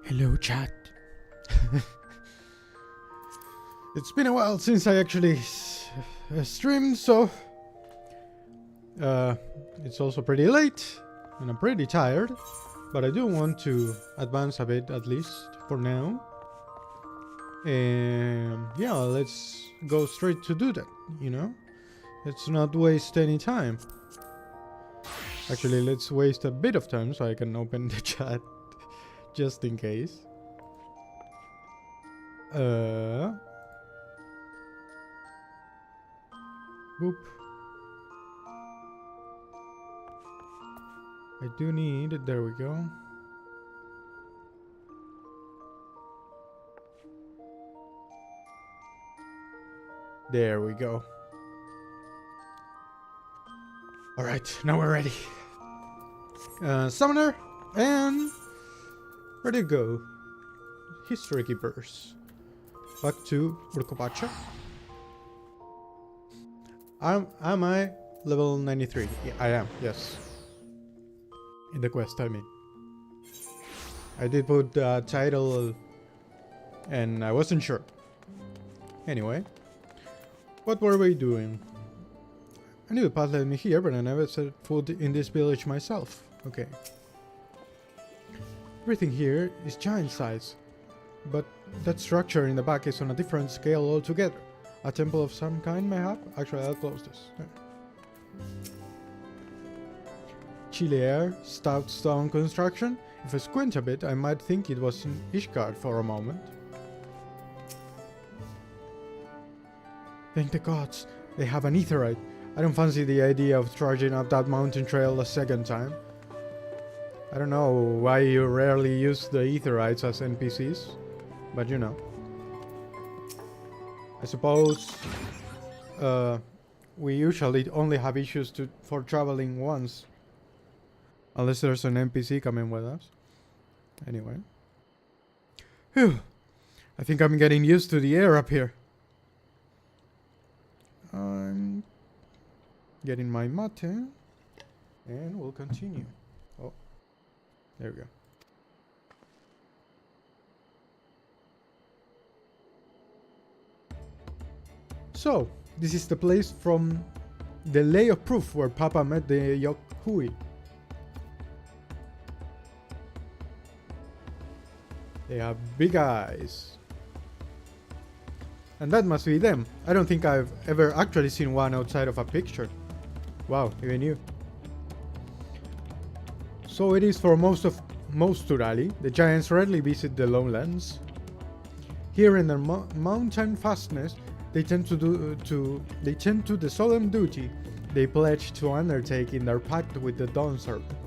Hello, chat. It's been a while since I actually streamed, so it's also pretty late and I'm pretty tired, but I do want to advance a bit at least for now. And yeah, let's go straight to do that, you know? Let's not waste any time. Actually, let's waste a bit of time so I can open the chat just in case. Boop. I do need, there we go. There we go. Alright, now we're ready. Summoner, and ready to go. History Keepers. Back to Urkopacha. Am I level 93? Yeah, I am, yes. In the quest, I mean. I did put the title and I wasn't sure. Anyway. What were we doing? I knew the path led me here, but I never set foot in this village myself. Okay. Everything here is giant size. But that structure in the back is on a different scale altogether. A temple of some kind, mayhap? Actually, I'll close this. Chilly air, stout stone construction. If I squint a bit, I might think it was in Ishgard for a moment. Thank the gods, they have an aetheryte. I don't fancy the idea of charging up that mountain trail a second time. I don't know why you rarely use the aetherites as NPCs, but you know. I suppose we usually only have issues for traveling once. Unless there's an NPC coming with us. Anyway. Phew. I think I'm getting used to the air up here. I'm getting my mate. And we'll continue. Oh. There we go. So, this is the place from the Lay of Proof where Papa met the Yokhui. They have big eyes. And that must be them. I don't think I've ever actually seen one outside of a picture. Wow, even you. So it is for most Turali. The giants rarely visit the lowlands. Here in their mountain fastness, they tend to the solemn duty they pledge to undertake in their pact with the Dawn Serpent.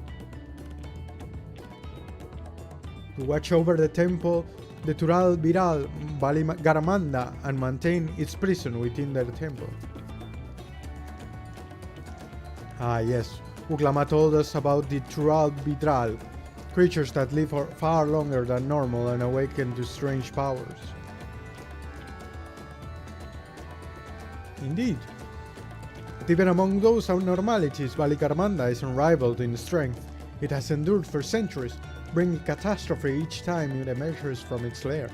To watch over the temple, the Tural Viral Garamanda, and maintain its prison within their temple. Ah yes, Uglama told us about the Tural Vidral, creatures that live for far longer than normal and awaken to strange powers. Indeed. But even among those abnormalities, Balikarmanda is unrivaled in strength. It has endured for centuries, bringing catastrophe each time it emerges from its lair.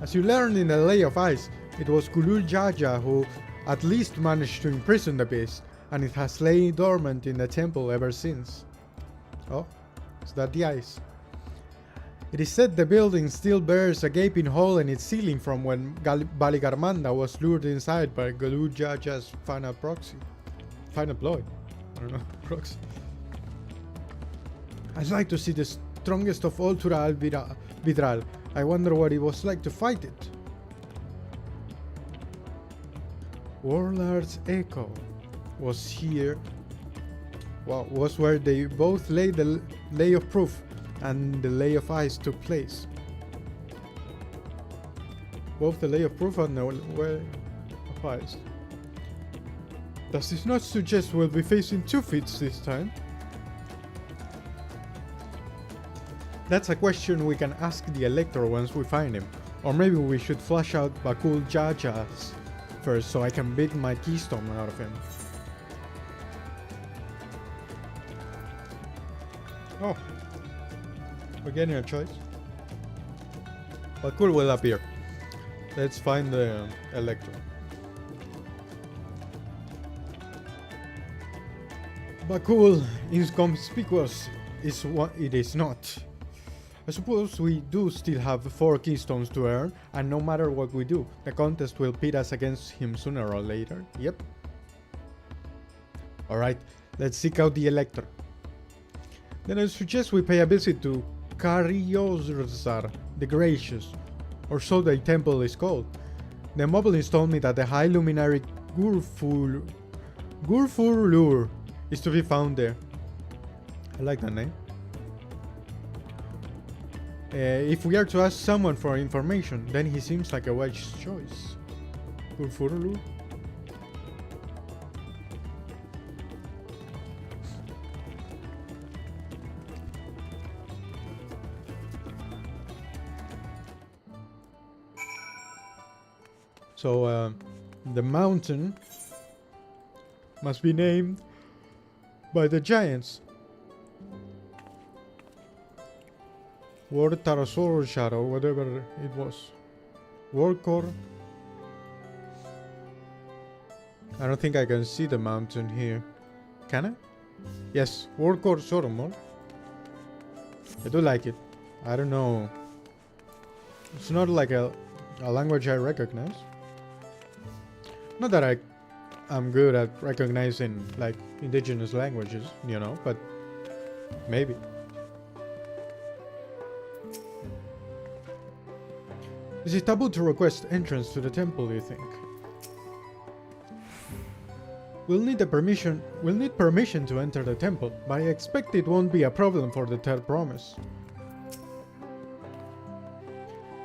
As you learned in the Lay of Ice, it was Gulul Jaja who at least managed to imprison the beast, and it has lain dormant in the temple ever since. Oh, is that the ice? It is said the building still bears a gaping hole in its ceiling from when Baligarmanda was lured inside by Gulul Jaja's final ploy. I don't know, proxy. I'd like to see the strongest of all Tural Vidral. I wonder what it was like to fight it. Warlord's Echo was here. Well, was where they both laid the Lay of Proof and the Lay of Ice took place. Both the Lay of Proof and the Lay of Ice. Does this not suggest we'll be facing two feats this time? That's a question we can ask the Elector once we find him. Or maybe we should flush out Bakul Jajas first so I can beat my keystone out of him. Oh, We're getting a choice. Bakul will appear. Let's find the Electro. Bakul, inconspicuous is what it is not. I suppose we do still have 4 keystones to earn, and no matter what we do, the contest will pit us against him sooner or later. Yep. Alright, let's seek out the Electro. Then I suggest we pay a visit to Kariosrzar, the Gracious, or so the temple is called. The Moblins told me that the High Luminary Gurfurlur is to be found there. I like that name. If we are to ask someone for information, then he seems like a wise choice. Gurfurlur? So, the mountain must be named by the giants. Wartarsorshar or whatever it was. Warkor. I don't think I can see the mountain here. Can I? Yes, Warkor Soromor. I do like it. I don't know. It's not like a language I recognize. Not that I'm good at recognizing like indigenous languages, you know, but maybe. Is it taboo to request entrance to the temple, do you think? We'll need permission to enter the temple, but I expect it won't be a problem for the third promise.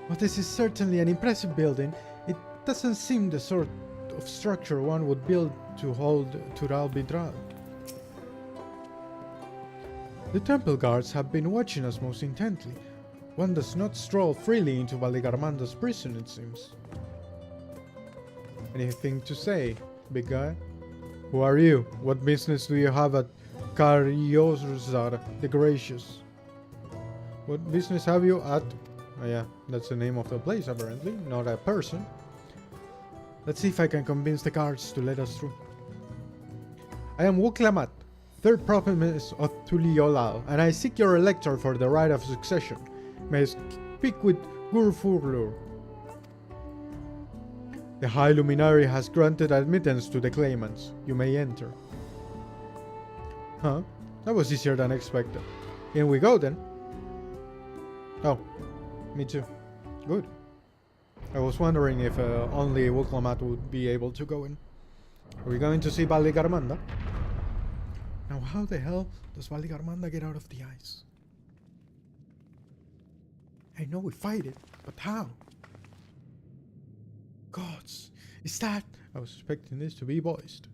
Well, this is certainly an impressive building. It doesn't seem the sort of structure one would build to hold Tural Bidral. The temple guards have been watching us most intently. One does not stroll freely into Valigarmanda's prison, it seems. Anything to say, big guy? Who are you? What business do you have at Kariosrzar the Gracious? What business have you at... Oh yeah, that's the name of the place apparently, not a person. Let's see if I can convince the guards to let us through. I am Wuklamat, third province of Tuliolal, and I seek your elector for the right of succession. May I speak with Gurfurlur? The High Luminary has granted admittance to the claimants. You may enter. Huh? That was easier than expected. In we go then. Oh, me too. Good. I was wondering if only Wuklamat would be able to go in. Are we going to see Valigarmanda? Now how the hell does Valigarmanda get out of the ice? I know we fight it, but how? Gods, is that... I was expecting this to be voiced.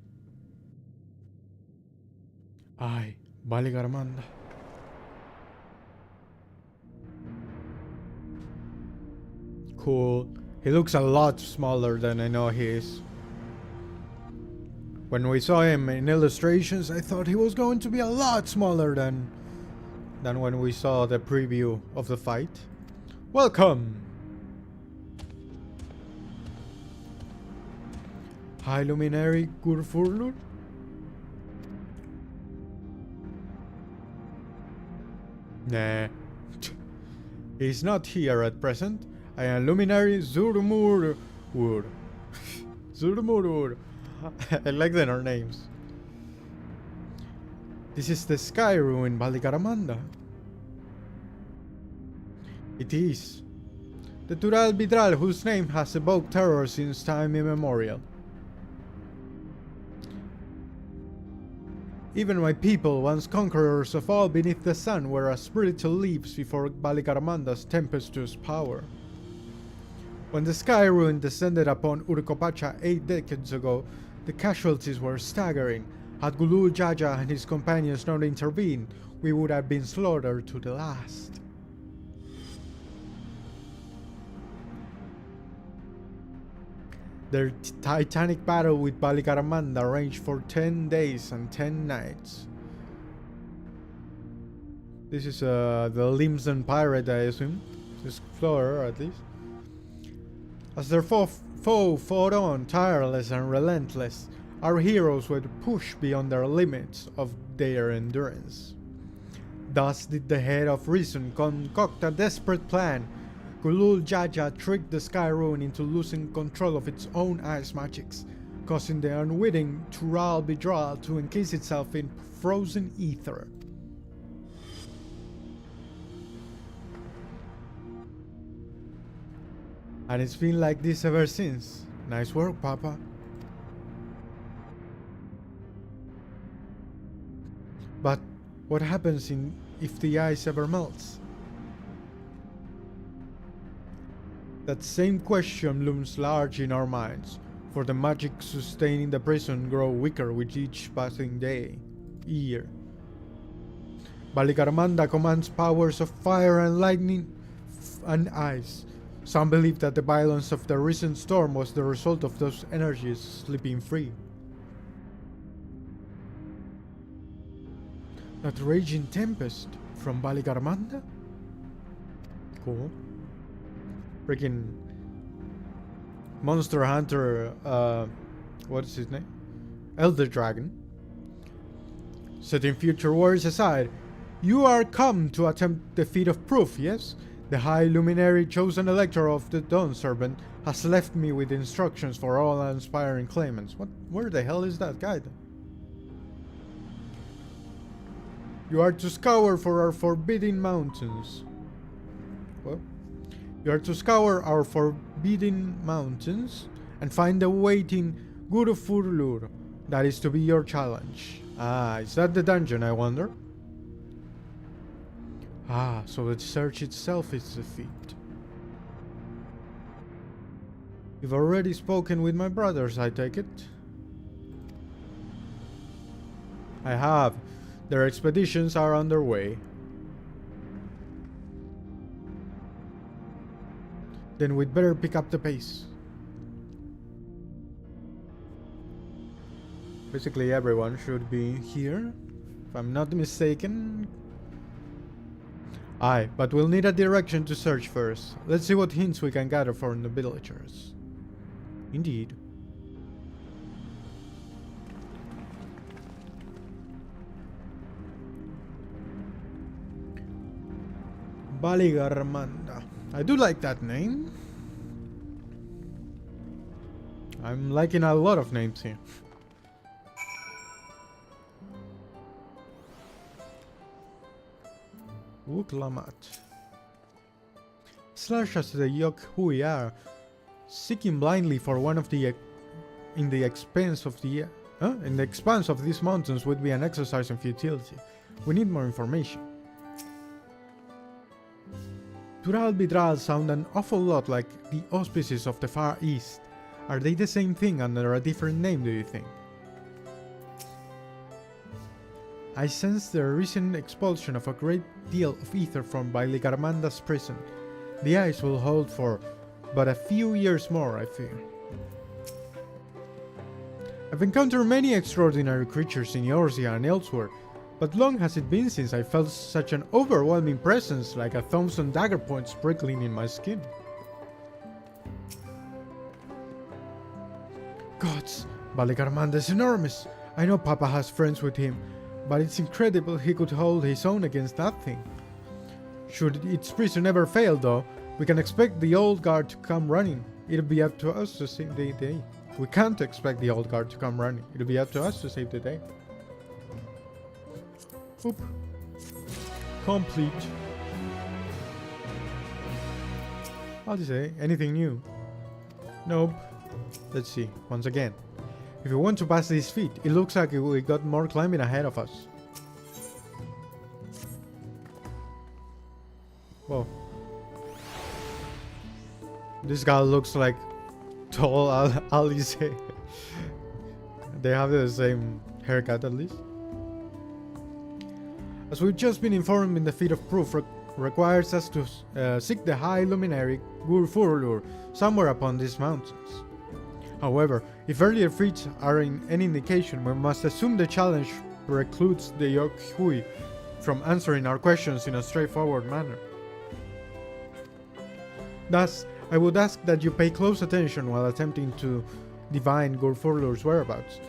I, Valigarmanda. Cool. He looks a lot smaller than I know he is. When we saw him in illustrations, I thought he was going to be a lot smaller than when we saw the preview of the fight. Welcome! High Luminary Gurfurlur? Nah. He's not here at present. I am Luminary Zurmurur. Zurmurur. I like their names. This is the Sky Ruin Valigarmanda. It is. The Tural Bidral, whose name has evoked terror since time immemorial. Even my people, once conquerors of all beneath the sun, were as spiritual leaves before Valigarmanda's tempestuous power. When the Sky Ruin descended upon Urkopacha 8 decades ago, the casualties were staggering. Had Gulul Jaja and his companions not intervened, we would have been slaughtered to the last. Their titanic battle with Valigarmanda ranged for 10 days and 10 nights. This is the Limson pirate, I assume. Explorer, at least. As their foe fought on, tireless and relentless, our heroes were pushed beyond their limits of their endurance. Thus did the head of reason concoct a desperate plan. Gulul Jaja tricked the Sky Rune into losing control of its own ice magics, causing the unwitting Tural Bidral to encase itself in frozen ether. And it's been like this ever since. Nice work, Papa. But what happens if the ice ever melts? That same question looms large in our minds, for the magic sustaining the prison grow weaker with each passing year. Baligarmanda commands powers of fire and lightning and ice. Some believe that the violence of the recent storm was the result of those energies slipping free. That raging tempest from Baligarmanda? Cool. Freaking Monster Hunter, what is his name? Elder Dragon. Setting future worries aside, you are come to attempt the feat of proof, yes? The High Luminary chosen Elector of the Dawn Servant has left me with instructions for all inspiring claimants. Where the hell is that guide? You are to scour for our forbidden mountains. Well, you are to scour our forbidden mountains and find the waiting Gurufurlur. That is to be your challenge. Ah, is that the dungeon, I wonder? Ah, so the search itself is the feat. You've already spoken with my brothers, I take it? I have. Their expeditions are underway. Then we'd better pick up the pace. Basically everyone should be here, if I'm not mistaken. Aye, but we'll need a direction to search first. Let's see what hints we can gather from the villagers. Indeed. Baligarmanda. I do like that name. I'm liking a lot of names here. Uklamat. Slash as the Yok Hui are seeking blindly for one of the in the expanse of these mountains would be an exercise in futility. We need more information. Tural Bidral sound an awful lot like the auspices of the Far East. Are they the same thing under a different name, do you think? I sense the recent expulsion of a great deal of ether from Baligarmanda's prison. The ice will hold for but a few years more, I fear. I've encountered many extraordinary creatures in Eorzea and elsewhere, but long has it been since I felt such an overwhelming presence like a thousand dagger points prickling in my skin. Gods, Baligarmanda is enormous. I know Papa has friends with him, but it's incredible he could hold his own against that thing. Should its prison ever fail, though, we can expect the old guard to come running. It'll be up to us to save the day. We can't expect the old guard to come running. It'll be up to us to save the day. Oop. Complete. How'd you say? Anything new? Nope. Let's see. Once again. If we want to pass this feat, it looks like we got more climbing ahead of us. Whoa. This guy looks like tall Alice. They have the same haircut at least. As we've just been informed, in the feat of proof requires us to seek the High Luminary Gurfurlur somewhere upon these mountains. However, if earlier feats are in any indication, we must assume the challenge precludes the Yok Hui from answering our questions in a straightforward manner. Thus, I would ask that you pay close attention while attempting to divine Gurfurlur's whereabouts.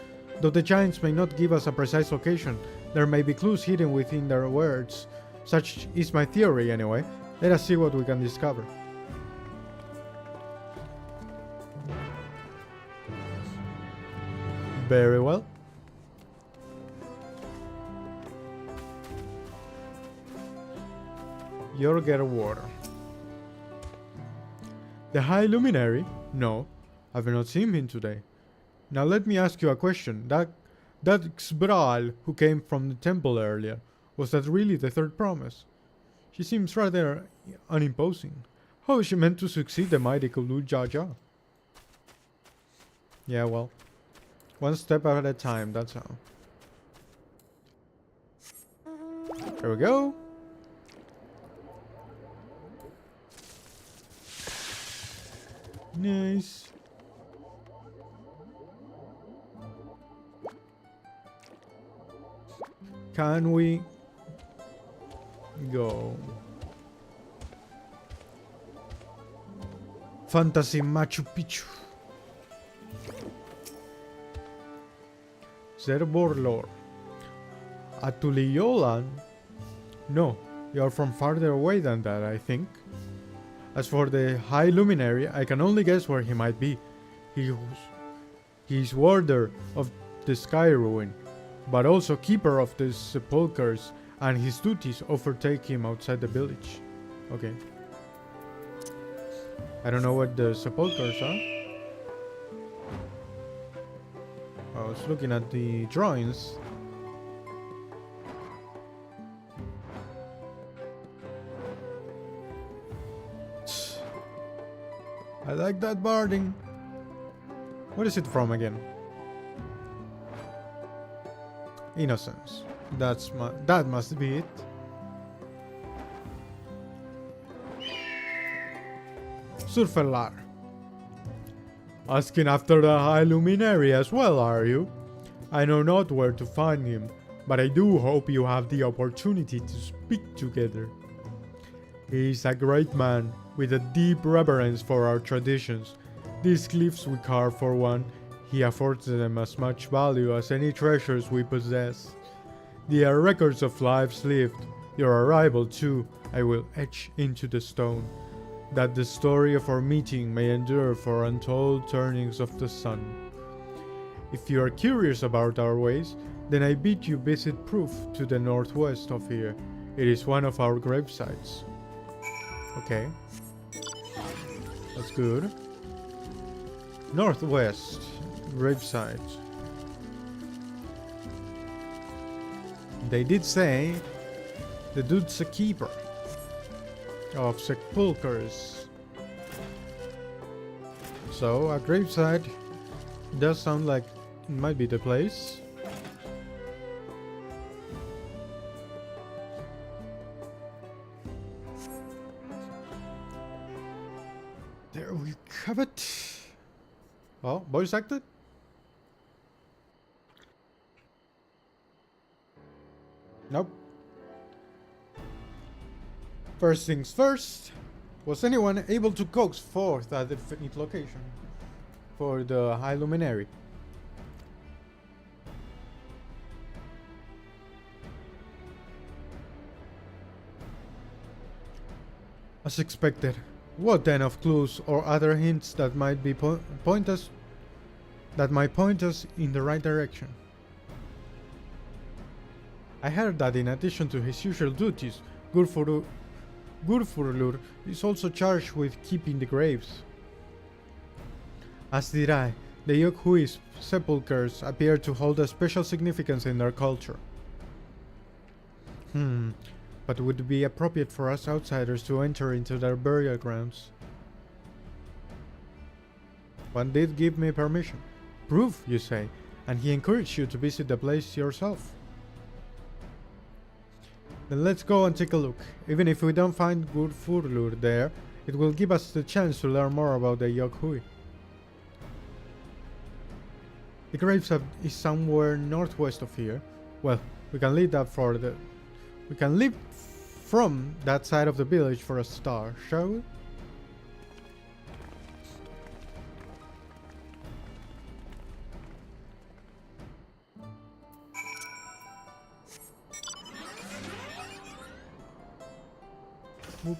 Though the giants may not give us a precise location, there may be clues hidden within their words. Such is my theory anyway. Let us see what we can discover. Very well. You'll get a water. The High Luminary? No, I've not seen him today. Now let me ask you a question. That Xbral who came from the temple earlier, was that really the third promise? She seems rather unimposing. How is she meant to succeed the mighty Kulul Jaja? Yeah, well, one step at a time, that's how. Here we go. Nice. Can we go? Fantasy Machu Picchu. Zerborlor. Atuliolan? No, you are from farther away than that, I think. As for the High Luminary, I can only guess where he might be. He's warder of the Sky Ruin, but also keeper of the sepulchres, and his duties overtake him outside the village. Okay. I don't know what the sepulchres are. I was looking at the drawings. I like that barding. What is it from again? Innocence. That must be it. Surfelar. Asking after the High Luminary as well, are you? I know not where to find him, but I do hope you have the opportunity to speak together. He is a great man, with a deep reverence for our traditions. These cliffs we carve for one, he affords them as much value as any treasures we possess. They are records of lives lived. Your arrival, too, I will etch into the stone, that the story of our meeting may endure for untold turnings of the sun. If you are curious about our ways, then I bid you visit Proof to the northwest of here. It is one of our gravesites. Okay. That's good. Northwest gravesite. They did say the dude's a keeper of sepulchres. So a gravesite does sound like it might be the place. There we have it. Well, voice acted. Nope. First things first. Was anyone able to coax forth a definite location for the High Luminary? As expected. What then of clues or other hints that might be point us in the right direction? I heard that in addition to his usual duties, Gurfurlur is also charged with keeping the graves. As did I. The Yokhui's sepulchres appear to hold a special significance in their culture. But would it be appropriate for us outsiders to enter into their burial grounds? One did give me permission. Proof, you say, and he encouraged you to visit the place yourself. Then let's go and take a look. Even if we don't find Gurfurlur there, it will give us the chance to learn more about the Yokhui. The gravesite is somewhere northwest of here. Well, we can leave that for We can leave from that side of the village for a start, shall we? Whoop.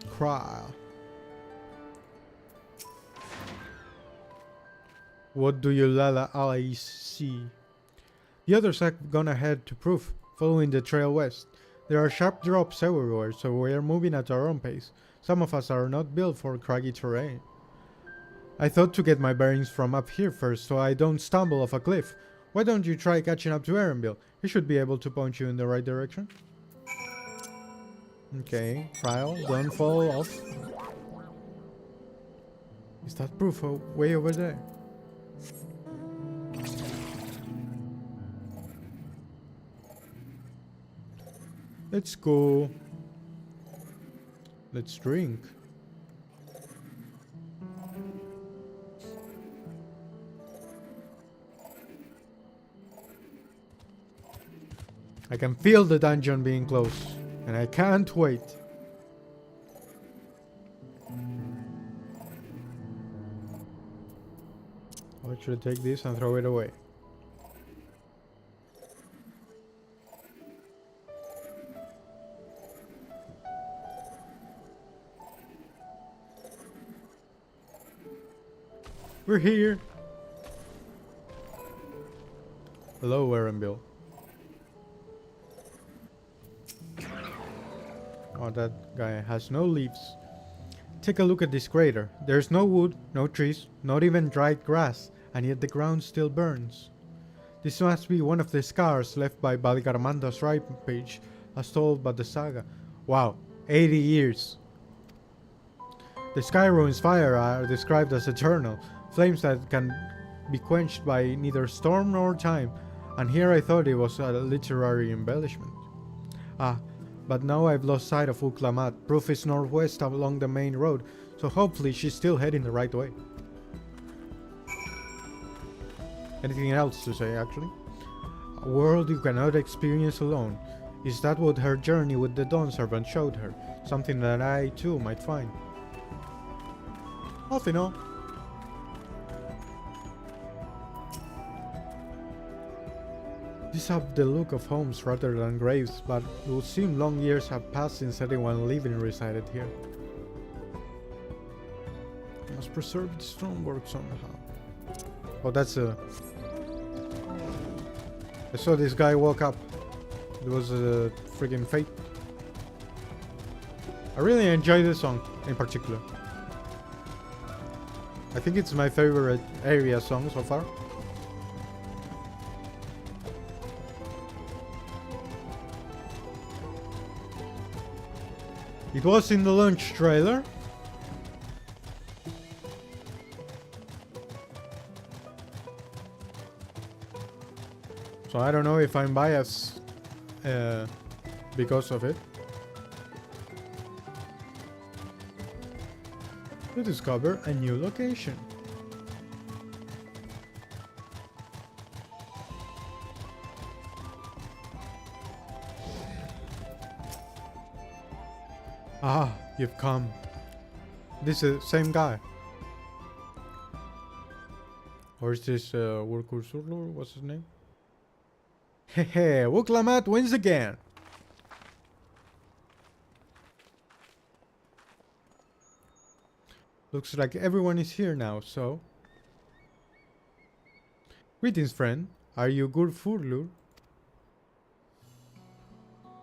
Cry. What do you Lala eyes see? The others have gone ahead to prove, following the trail west. There are sharp drops everywhere, so we are moving at our own pace. Some of us are not built for craggy terrain. I thought to get my bearings from up here first, so I don't stumble off a cliff. Why don't you try catching up to Erenville? He should be able to point you in the right direction. Okay, trial, don't fall off. Is that proof way over there? Let's go. Let's drink. I can feel the dungeon being close, and I can't wait. I should take this and throw it away. We're here. Hello, Erenville. Oh, that guy has no leaves. Take a look at this crater. There's no wood, no trees, not even dried grass, and yet the ground still burns. This must be one of the scars left by Valgarmanda's rampage, as told by the saga. Wow, 80 years. The Sky Ruins fire are described as eternal, flames that can be quenched by neither storm nor time, and here I thought it was a literary embellishment. Ah, but now I've lost sight of Uklamat. Proof is northwest along the main road, so hopefully she's still heading the right way. Anything else to say, actually? A world you cannot experience alone. Is that what her journey with the Dawn Servant showed her? Something that I, too, might find. Off and on. These have the look of homes rather than graves, but it would seem long years have passed since anyone living resided here. I must preserve the stonework somehow. Oh, that's a... I saw this guy walk up. It was a friggin' fate. I really enjoy this song in particular. I think it's my favorite area song so far. It was in the launch trailer. So I don't know if I'm biased because of it. To discover a new location. Ah, you've come. This is the same guy. Or is this Wurkursurlur? What's his name? Hehe, Wuklamat wins again. Looks like everyone is here now, so... Greetings, friend. Are you Gurfurlur?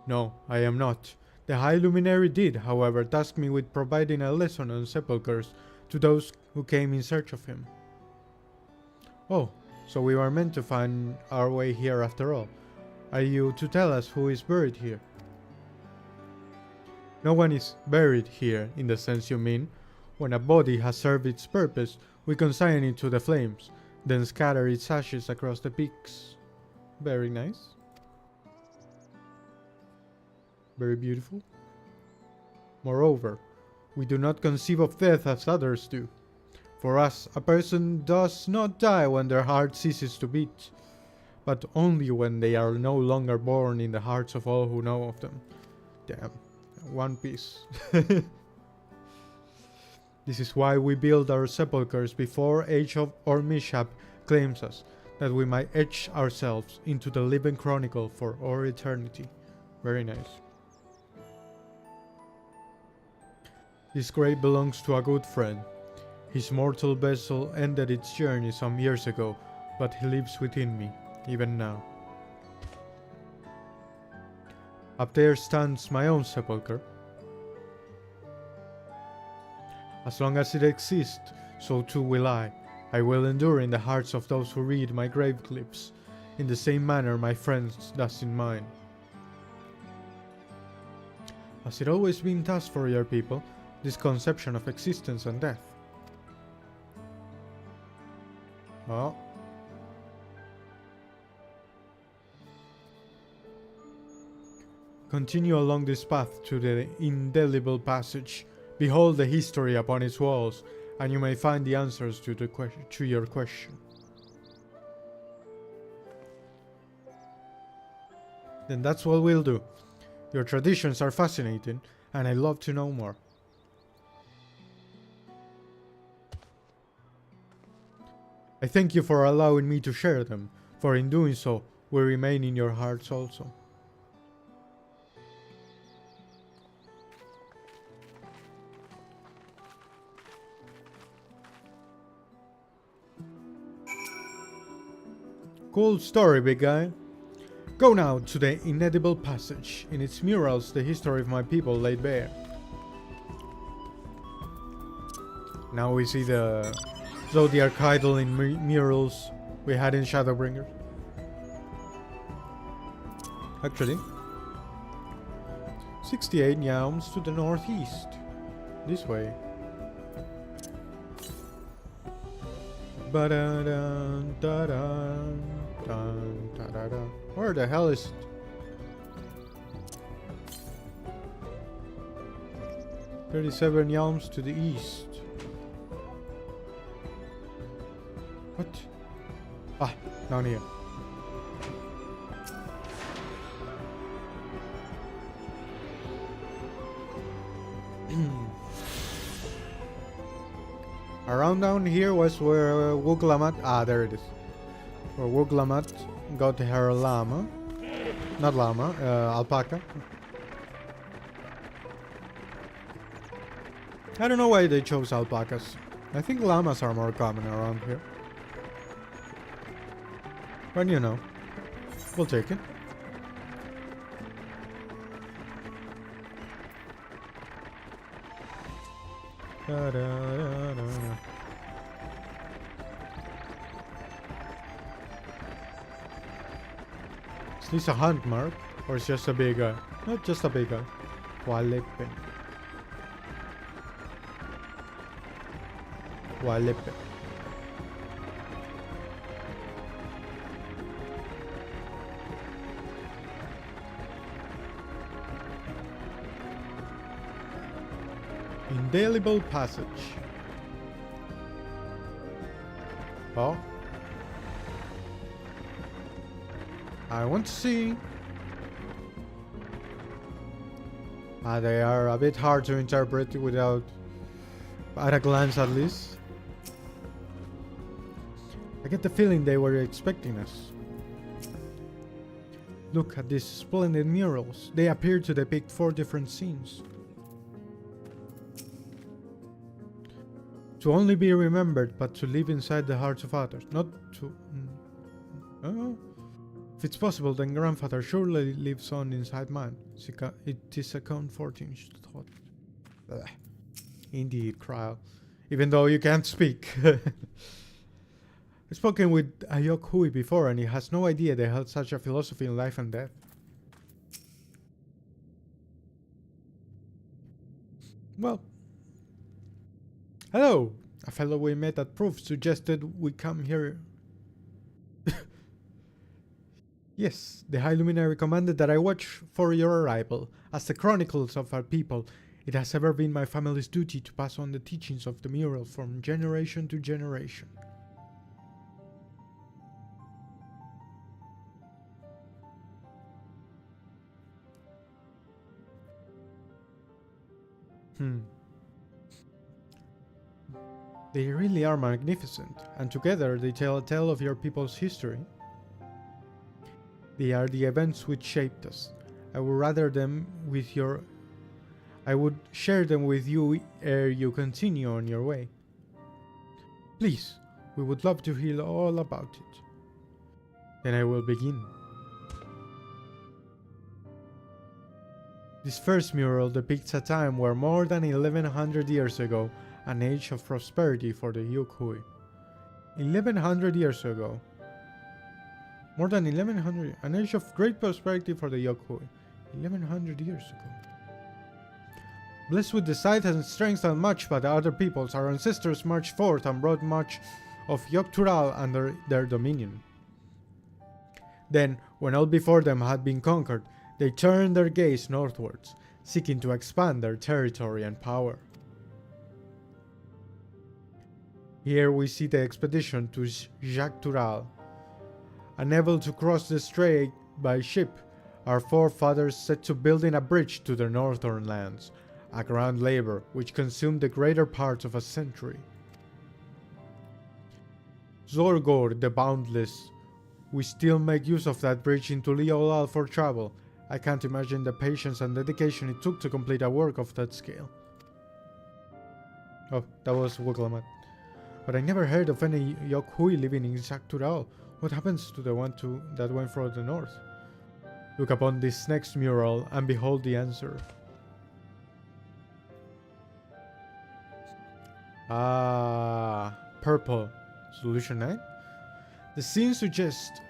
No, I am not. The High Luminary did, however, task me with providing a lesson on sepulchres to those who came in search of him. Oh, so we were meant to find our way here after all. Are you to tell us who is buried here? No one is buried here, in the sense you mean. When a body has served its purpose, we consign it to the flames, then scatter its ashes across the peaks. Very nice. Very beautiful. Moreover, we do not conceive of death as others do. For us, a person does not die when their heart ceases to beat, but only when they are no longer born in the hearts of all who know of them. Damn. One Piece. This is why we build our sepulchres before age of or mishap claims us, that we might etch ourselves into the living chronicle for our eternity. Very nice. This grave belongs to a good friend. His mortal vessel ended its journey some years ago, but he lives within me, even now. Up there stands my own sepulchre. As long as it exists, so too will I. I will endure in the hearts of those who read my grave clips, in the same manner my friends does in mine. Has it always been thus for your people, this conception of existence and death? Oh. Continue along this path to the indelible passage. Behold the history upon its walls, and you may find the answers to your question. Then that's what we'll do. Your traditions are fascinating, and I'd love to know more. I thank you for allowing me to share them, for in doing so, we remain in your hearts also. Cool story, big guy. Go now to the inedible passage. In its murals, the history of my people laid bare. Now we see the Zodiac idol in murals we had in Shadowbringers. Actually, 68 yalms to the northeast. This way. Ba-da-dun, da-dun, dun, da-da-dun. Where the hell is it? "37 yalms to the east." What? Ah, down here. Around down here was where Wuglamat, there it is. Where Wuglamat got her llama. Not llama, alpaca. I don't know why they chose alpacas. I think llamas are more common around here. But you know, we'll take it. Da, da, da, da. Is this a hunt mark? Or is just a big guy? Not just a big guy. Walepe. Walepe. Indelible passage. Oh. I want to see. They are a bit hard to interpret without, at a glance at least. I get the feeling they were expecting us. Look at these splendid murals. They appear to depict 4 different scenes. To only be remembered, but to live inside the hearts of others. Not to... If it's possible, then grandfather surely lives on inside mine. It is a comforting thought. Ugh. Indeed, Krile. Even though you can't speak. I've spoken with Ayok Hui before, and he has no idea they held such a philosophy in life and death. Well... Hello! A fellow we met at Proof suggested we come here. Yes, the High Luminary commanded that I watch for your arrival. As the chronicles of our people, It has ever been my family's duty to pass on the teachings of the mural from generation to generation. They really are magnificent, and together they tell a tale of your people's history. They are the events which shaped us. I would share them with you ere you continue on your way. Please, we would love to hear all about it. Then I will begin. This first mural depicts a time where more than 1100 years ago, an age of prosperity for the Yukhui. 1100 years ago. More than 1100, an age of great prosperity for the Yukhui. 1100 years ago. Blessed with the sight and strength unmatched by the other peoples, our ancestors marched forth and brought much of Yogg-Tural under their dominion. Then, when all before them had been conquered, they turned their gaze northwards, seeking to expand their territory and power. Here we see the expedition to Yogg-Tural. Unable to cross the strait by ship, our forefathers set to building a bridge to their northern lands, a grand labor which consumed the greater part of a century. Zorgor the Boundless, we still make use of that bridge into Leolal for travel. I can't imagine the patience and dedication it took to complete a work of that scale. Oh, that was Wuglamat. But I never heard of any Yokhui living in Yogg-Tural. What happens to the one that went for the north? Look upon this next mural and behold the answer. Ah, purple. Solution 9? The scene suggests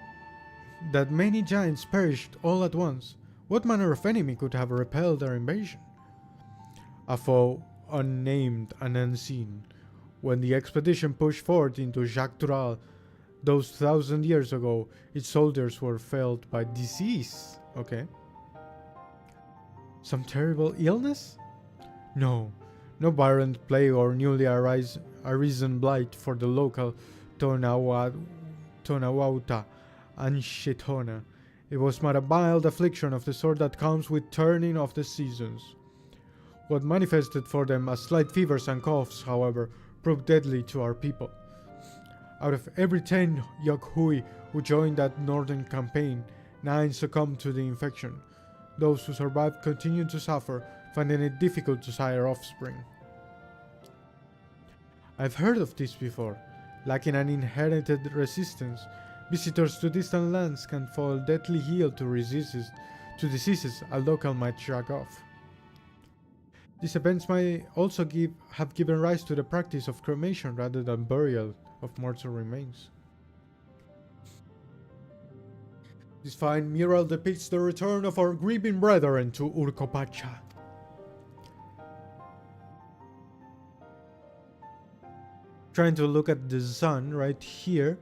that many giants perished all at once. What manner of enemy could have repelled their invasion? A foe unnamed and unseen. When the expedition pushed forth into Yogg-Tural, those 1,000 years ago, its soldiers were felled by disease. Okay. Some terrible illness? No violent plague or newly arisen blight for the local Tonawauta and Shetona. It was but a mild affliction of the sort that comes with turning of the seasons. What manifested for them as slight fevers and coughs, however, proved deadly to our people. Out of every 10 Yokhui who joined that northern campaign, 9 succumbed to the infection. Those who survived continued to suffer, finding it difficult to sire offspring. I've heard of this before. Lacking an inherited resistance, visitors to distant lands can fall deadly ill to diseases a local might shrug off. These events might also have given rise to the practice of cremation rather than burial of mortal remains. This fine mural depicts the return of our grieving brethren to Urcopacha. Trying to look at the sun right here.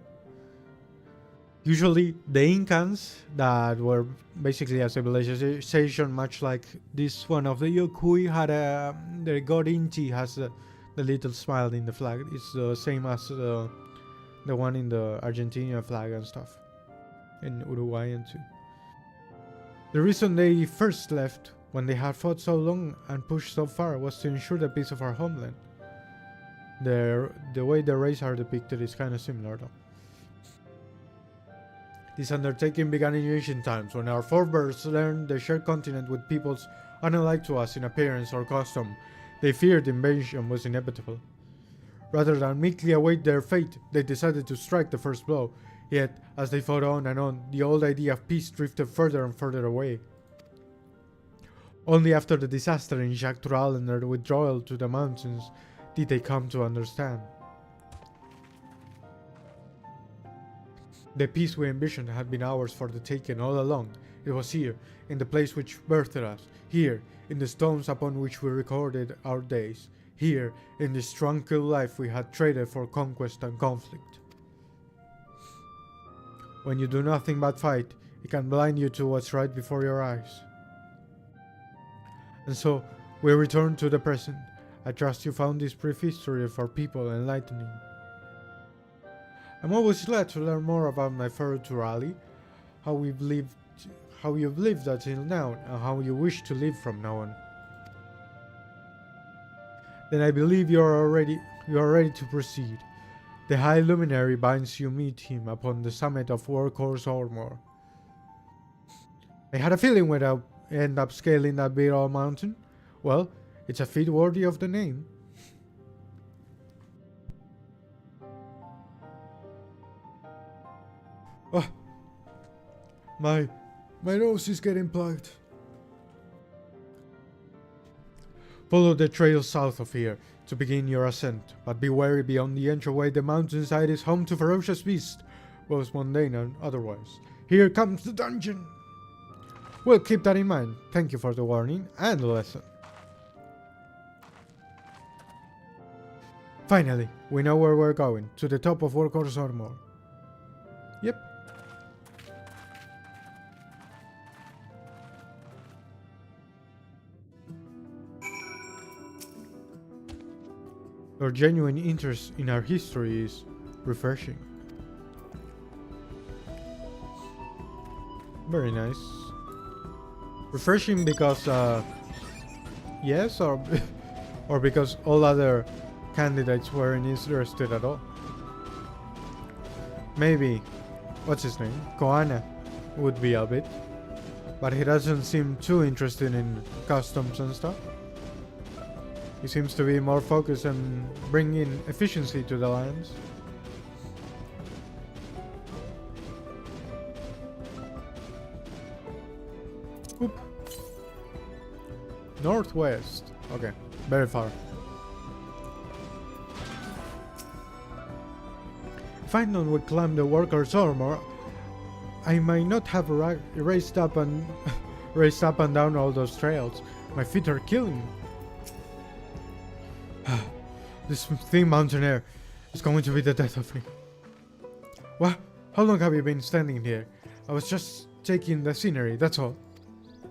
Usually the Incans, that were basically a civilization much like this one of the Yokhui, had the god Inti has the little smile in the flag. It's the same as the one in the Argentina flag and stuff. In Uruguayan too. The reason they first left, when they had fought so long and pushed so far, was to ensure the peace of our homeland. The way the race are depicted is kind of similar though. This undertaking began in ancient times, when our forebears learned the shared continent with peoples unlike to us in appearance or custom. They feared invasion was inevitable. Rather than meekly await their fate, they decided to strike the first blow. Yet, as they fought on and on, the old idea of peace drifted further and further away. Only after the disaster in Yogg-Tural and their withdrawal to the mountains did they come to understand. The peace we envisioned had been ours for the taking all along. It was here, in the place which birthed us, here, in the stones upon which we recorded our days, here, in this tranquil life we had traded for conquest and conflict. When you do nothing but fight, it can blind you to what's right before your eyes. And so, We return to the present. I trust you found this brief history for people enlightening. I'm always glad to learn more about my fellow Turali, how you've lived until now, and how you wish to live from now on. Then I believe you are ready to proceed. The High Luminary binds you meet him upon the summit of Workhorse Armor. I had a feeling when I end up scaling that big old mountain. Well, it's a feat worthy of the name. Oh, my nose is getting plugged. Follow the trail south of here to begin your ascent, but be wary beyond the entryway. The mountainside is home to ferocious beasts, both mundane and otherwise. Here comes the dungeon! Well, keep that in mind. Thank you for the warning and the lesson. Finally, we know where we're going, to the top of Workhorse Armor. Yep. Your genuine interest in our history is refreshing. Very nice. Refreshing because, yes, or because all other candidates weren't interested at all. Maybe, what's his name? Koana would be a bit, but he doesn't seem too interested in customs and stuff. He seems to be more focused on bringing efficiency to the lands. Oop. Northwest. Okay, very far. If I known we climb the Workhorse Armor, I might not have raced up and down all those trails. My feet are killing me. This thin mountain air is going to be the death of me. What? How long have you been standing here? I was just taking the scenery, that's all.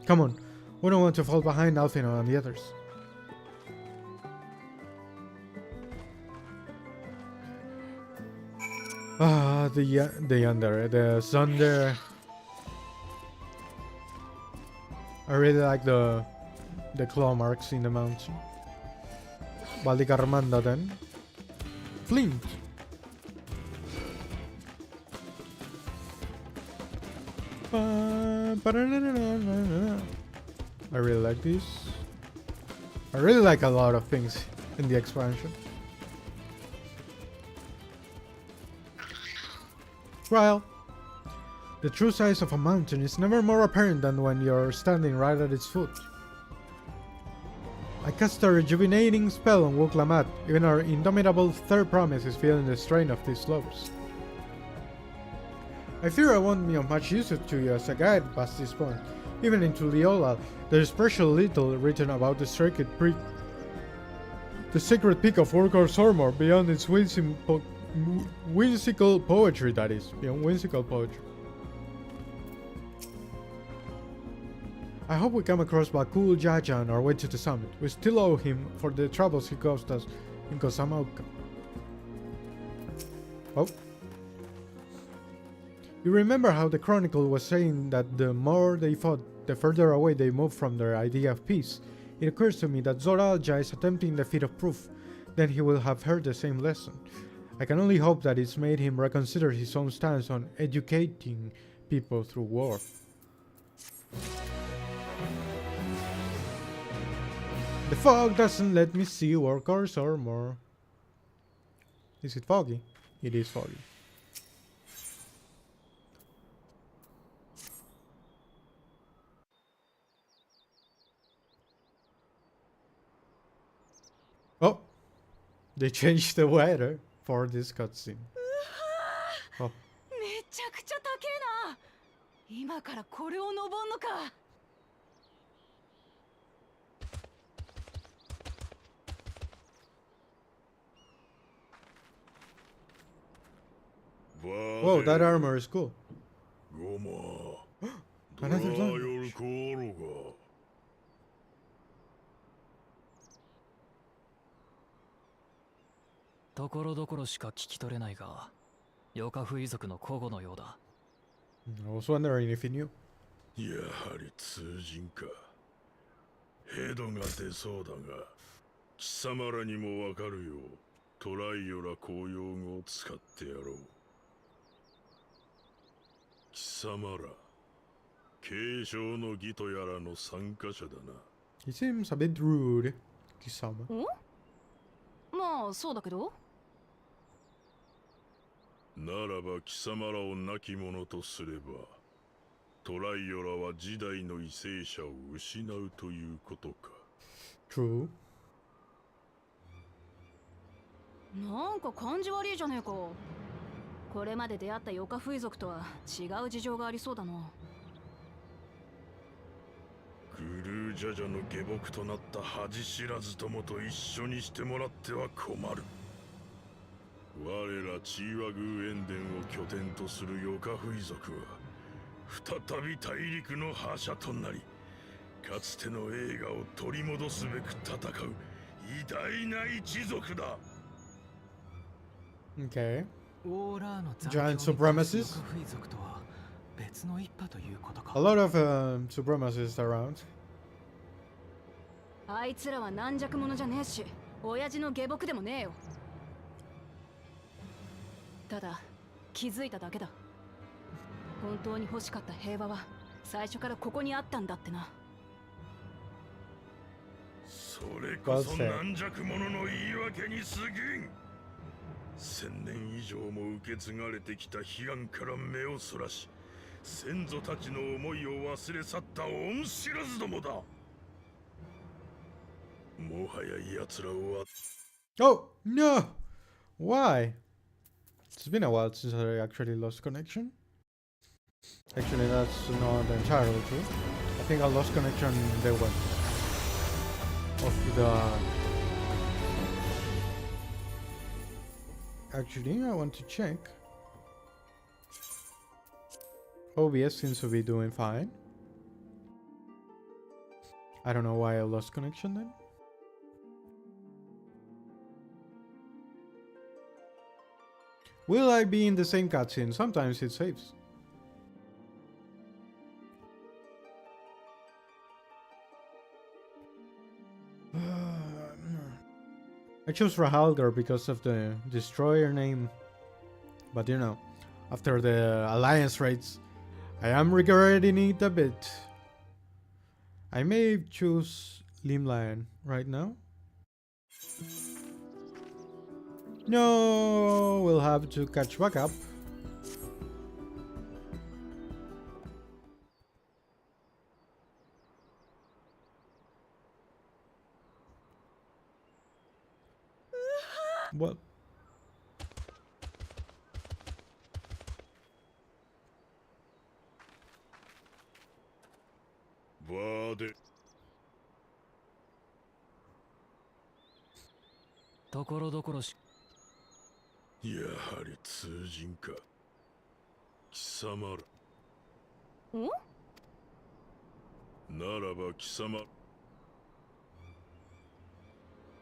Come on, we don't want to fall behind Althino and the others. Ah, the Zunder. I really like the claw marks in the mountain. Valdicarmanda then. Flint. I really like this. I really like a lot of things in the expansion. Well, the true size of a mountain is never more apparent than when you're standing right at its foot. I cast a rejuvenating spell on Wuklamat. Even our indomitable third promise is feeling the strain of these slopes. I fear I won't be of much use to you as a guide past this point. Even in Tuliyola, there is precious little written about the sacred peak of Workhorse Armor beyond its whimsical poetry, that is. Beyond whimsical poetry. I hope we come across Bakul Jaja on our way to the summit. We still owe him for the troubles he caused us in Kosamauka. Oh. You remember how the Chronicle was saying that the more they fought, the further away they moved from their idea of peace? It occurs to me that Zoralja is attempting the feat of proof. Then he will have heard the same lesson. I can only hope that it's made him reconsider his own stance on educating people through war. The fog doesn't let me see Workhorse Armor. Is it foggy? It is foggy. Oh! They changed the weather for this cutscene. Oh. めちゃくちゃ高えな。今からこれを登んのか。Whoa, that armor is cool. Another language. ところどころしか聞き取れないが、ヨカフイ族の古語のようだ。I was wondering if he knew. やはり通人か。ヘドが出そうだが、貴様らにもわかるようトライオラ公用語を使ってやろう。貴様ら継承の儀とやらの参加者だな。 He seems a bit rude, Kisama. お、まあそうだけど。ならば貴様らを亡き者とすれば、トライオラは時代の為政者を失うということか。 True. なんか感じ悪いじゃねえか。これまで出会ったヨカフイ族とは違う事情がありそうだな。グルージャジャの下僕となった恥知らずともと一緒にしてもらっては困る。我らチーワグーエンデンを拠点とするヨカフイ族は再び大陸の覇者となり、かつての栄華を取り戻すべく戦う偉大な一族だ。 Okay. オーラーの Giant supremacists? ヨカフイ族とは別の一派ということか。 A lot of supremacists around. あいつらは軟弱者じゃねえし、親父の下僕でもねえよ。ただ気づいただけだ。本当に欲しかった平和は最初からここにあったんだってな。それこそ軟弱者の言い訳に過ぎん。1000年以上も受け継がれてきた悲願から目をそらし、先祖たちの思いを忘れ去った恩知らずどもだ。もはや奴らは Oh no! Why? It's been a while since I actually lost connection. Actually, that's not entirely true. I think I lost connection the one of the. Actually, I want to check. OBS seems to be doing fine. I don't know why I lost connection then. Will I be in the same cutscene? Sometimes it saves. I chose Rahalgar because of the destroyer name. But you know, after the alliance raids, I am regretting it a bit. I may choose Limlion right now. No, we'll have to catch back up. What? Vade. ところどころしやはり通人か。貴様ら。お？ならば貴様。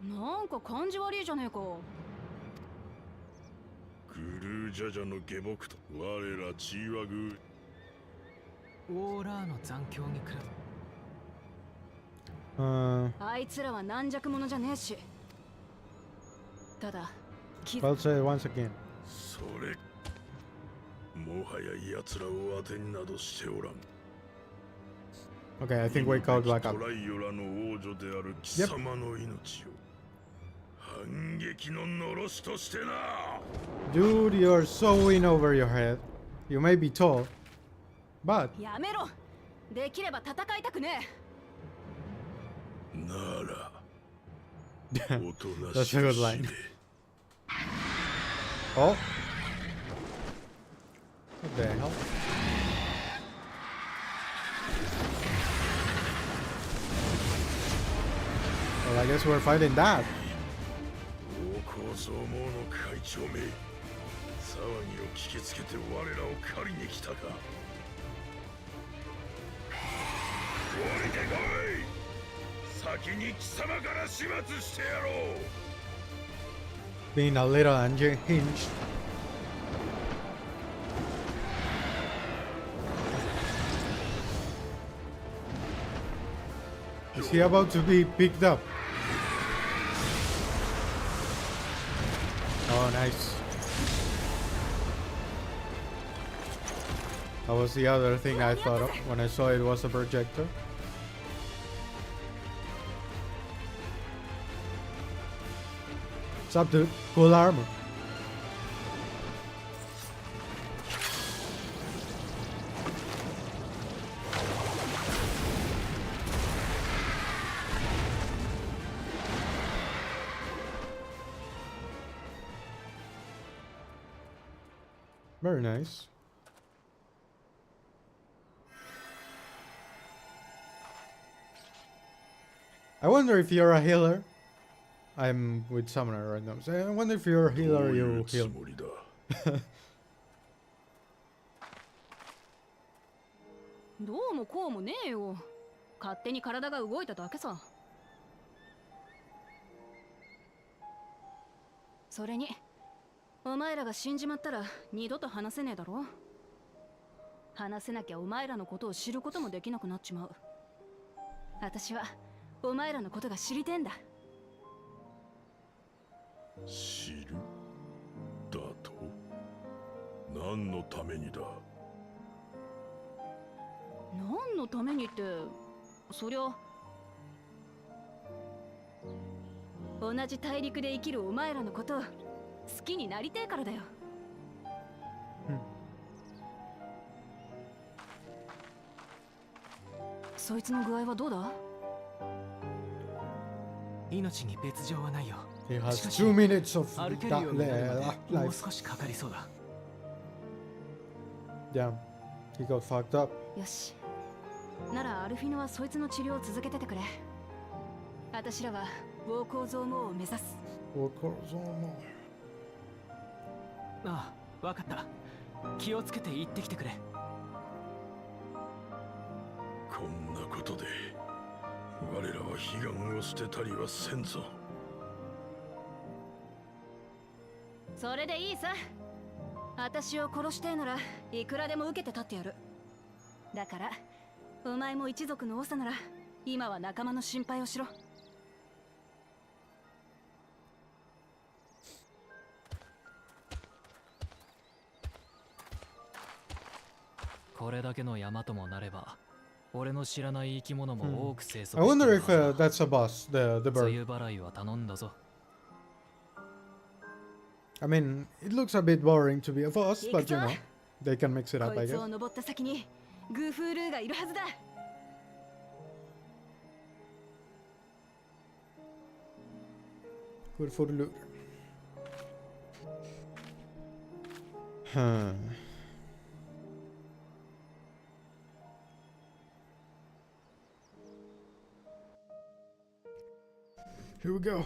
なんか感じ悪いじゃねえか。グルージャジャの下僕と我らチーワグー。オーラーの残響に比べあいつらは軟弱者じゃねえし。ただ、I'll say it once again. それ。もはや奴らを当てになどしておらん。Okay, I think we called back up. トライオラの王女である貴様の命を反撃ののろしとしてな。 Dude, you're so in over your head. You may be tall, but やめろ。できれば戦いたくねえ。なら。おとな that's し a く good 死 line. ね。 Oh, what the hell? Well, I guess we're fighting that. 王侯総網の会長め、騒ぎを聞きつけて我らを狩りに来たか。降りてこい。先に貴様から始末してやろう。being a little unhinged. Is he about to be picked up? Oh, nice. That was the other thing I thought of when I saw it was a projector. What's up, dude? Cool armor. Very nice. I wonder if you're a healer. I'm with Summoner right now. So I wonder if you're a healer, you heal. どうもこうもねえよ。勝手に体が動いただけさ。それに、お前らが死んじまったら二度と話せねえだろ。話せなきゃお前らのことを知ることもできなくなっちまう。私はお前らのことが知りてんだ。知るだと？何のためにだ？何のためにって、そりゃ同じ大陸で生きるお前らのことを好きになりてえからだよ。そいつの具合はどうだ？命に別状はないよ。He has 2 minutes of 歩けるようになるまでもう life. 少しかかりそうだ。Damn, he got fucked up. よし。ならアルフィノはそいつの治療を続けててくれ。私らはウォーコーゾーモーを目指す。ああ、わかった。気をつけて行ってきてくれ。こんなことで我らは悲願を捨てたりはせんぞ。それでいいさ。私を殺してえならいくらでも受けて立ってやる。だからお前も一族の長なら今は仲間の心配をしろ。これだけの山ともなれば、俺の知らない生き物も多く生息して I いる wonder は if ずだ。 that's a boss, the 梅 bird. 雨払いは頼んだぞ。I mean, it looks a bit boring to be a boss, but you know, they can mix it up, こ I いつ guess. を登った先にグーフールーがいるはずだ。Good for the loot. Huh. Here we go.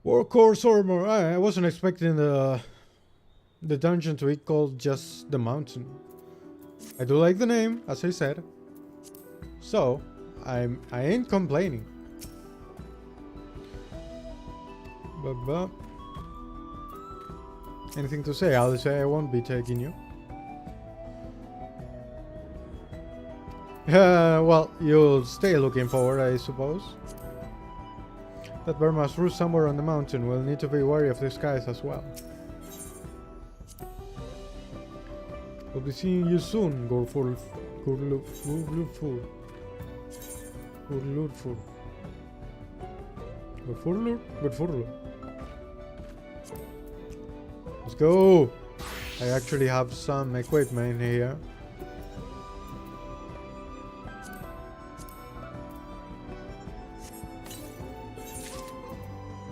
Workhorse armor. I wasn't expecting the dungeon to be called just the mountain. I do like the name, as I said. So I ain't complaining. But anything to say? I'll say I won't be taking you. Well, you'll stay looking forward, I suppose. That bear must roost somewhere on the mountain. We'll need to be wary of the skies as well. We'll be seeing you soon, Gorful. Gurluful. Let's go! I actually have some equipment here.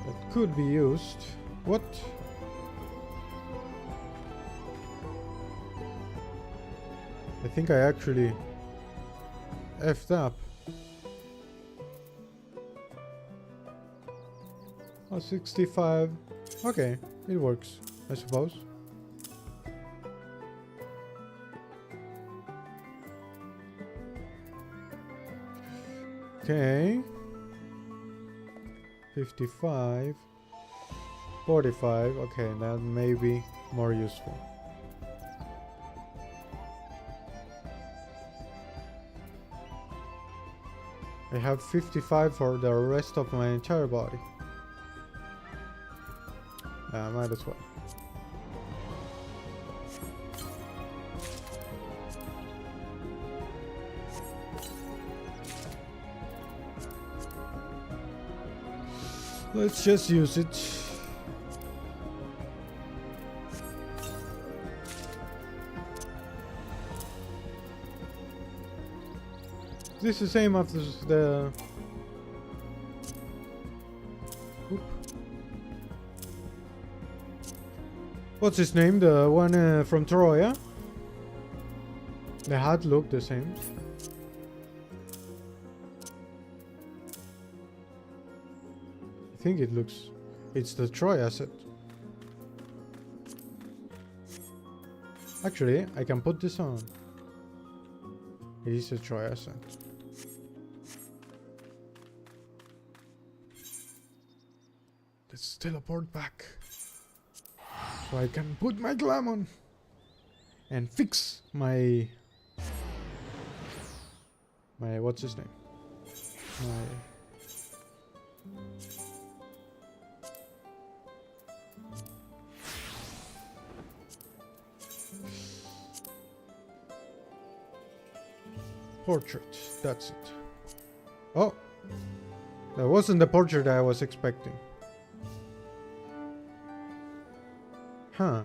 That could be used. What? I think I actually effed up. Oh, 65. Okay, it works, I suppose. Okay. 55. 45. Okay, that may be more useful. I have 55 for the rest of my entire body. Might as well. Let's just use it. This is the same after the... Oop. What's his name? The one from Troya? The hat looked the same. I think it looks... It's the Troya set. Actually, I can put this on. It is a Troya set. Let's teleport back. So I can put my glam on. And fix my... What's his name? Portrait, that's it. Oh! That wasn't the portrait I was expecting. Huh.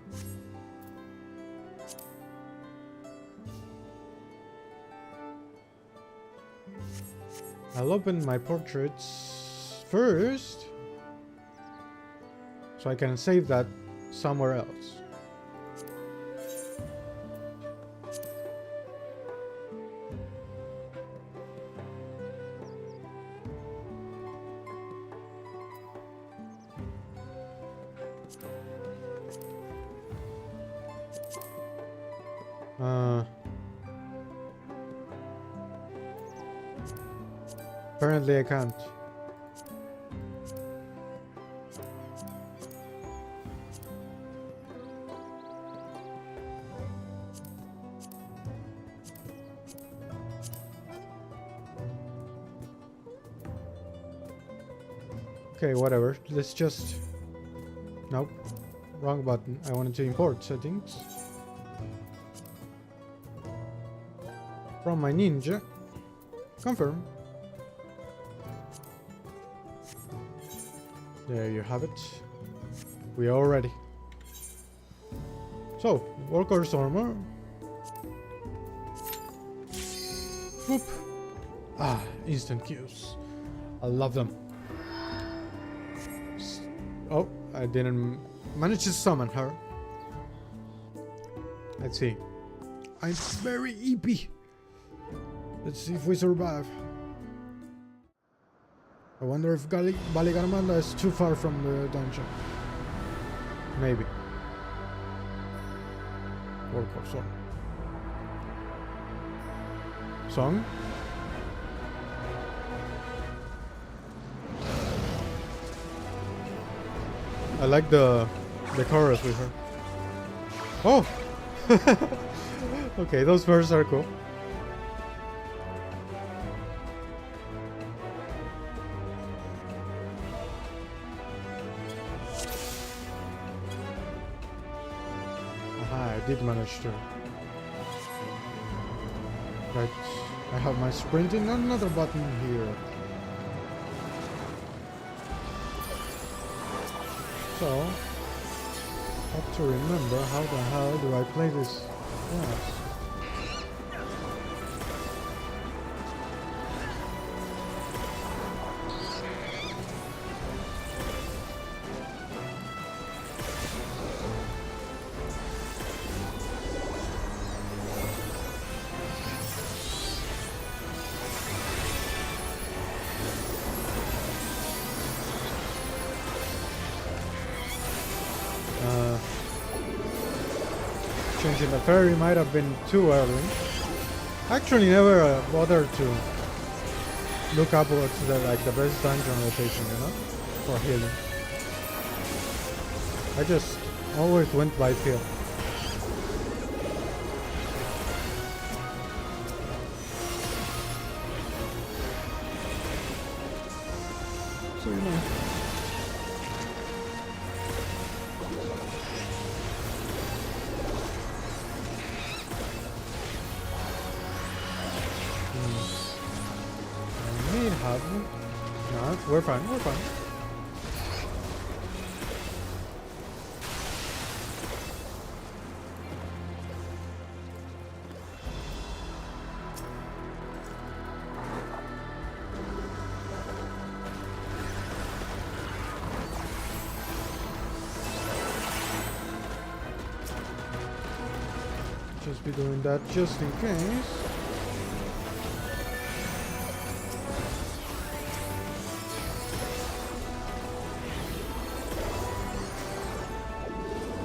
I'll open my portraits first, so I can save that somewhere else. Apparently I can't. Okay, whatever. Let's just... Nope. Wrong button. I wanted to import settings. From my ninja. Confirm. There you have it. We are ready. So, workers armor. Whoop. Ah, instant kills. I love them. Oh, I didn't manage to summon her. Let's see. I'm very EP. Let's see if we survive. I wonder if Baligarmanda is too far from the dungeon. Maybe. Workhorse song. Song? I like the chorus with her. Oh! Okay, those verses are cool. I did manage to. Right, I have my sprint in another button here. So, I have to remember how the hell do I play this class. Changing the ferry might have been too early. Actually never bothered to look up what's the best dungeon location, you know, for healing. I just always went by feel. So you know. I may have. No, we're fine. We're fine. Just be doing that just in case.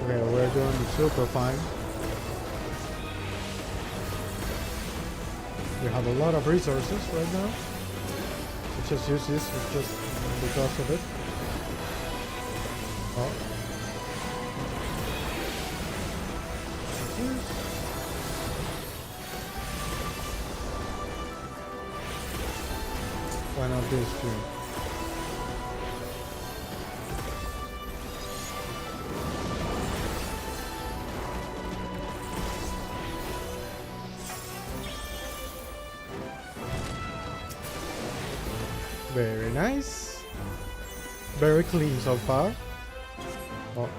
Okay, we're doing super fine. We have a lot of resources right now. We just use this just because of it. Oh. Why not this too? Very nice. Very clean so far. Oh.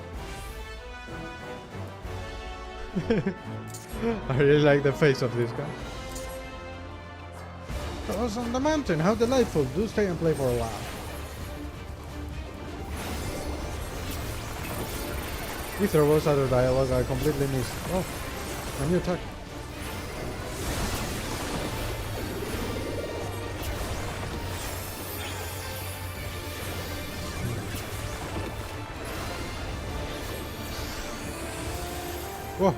I really like the face of this guy. Cross on the mountain, how delightful. Do stay and play for a while. If there was other dialogue, I completely missed. Oh, a new attack. Whoa.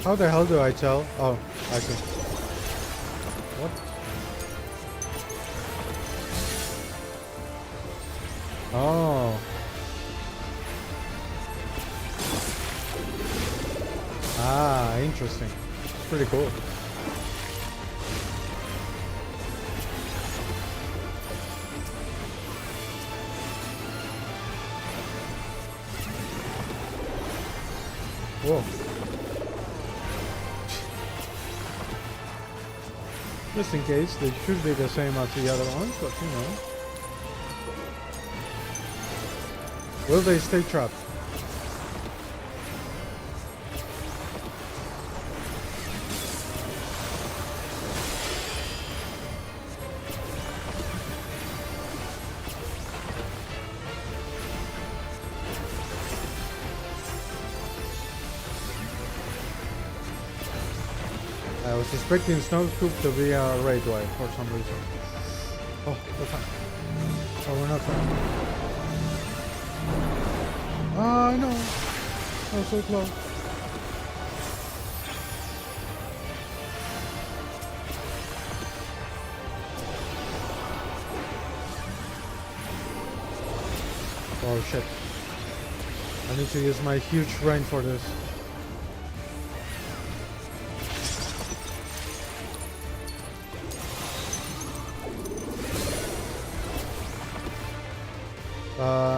How the hell do I tell? Oh, I see. What? Oh. Ah, interesting. Pretty cool. Whoa. Just in case, they should be the same as the other ones, but you know. Will they stay trapped? I was expecting Snowscoop to be a raid wife for some reason. Oh, we're fine. Oh, we're not fine. Ah, I know. I was so close. Oh shit. I need to use my huge brain for this.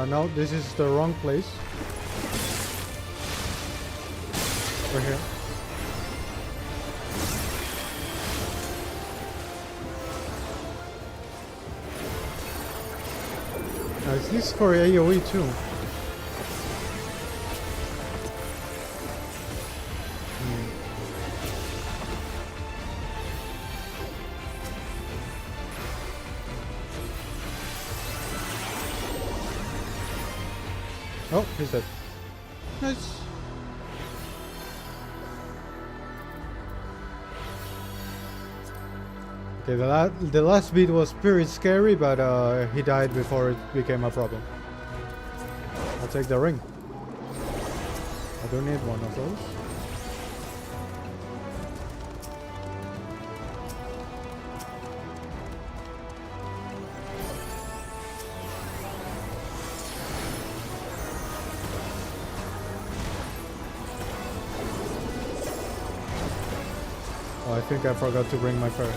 No, this is the wrong place. We're here. Is this for AoE too? Oh, he's dead. Nice. Okay, the last bit was pretty scary, but he died before it became a problem. I'll take the ring. I don't need one of those. Oh, I think I forgot to bring my ferret.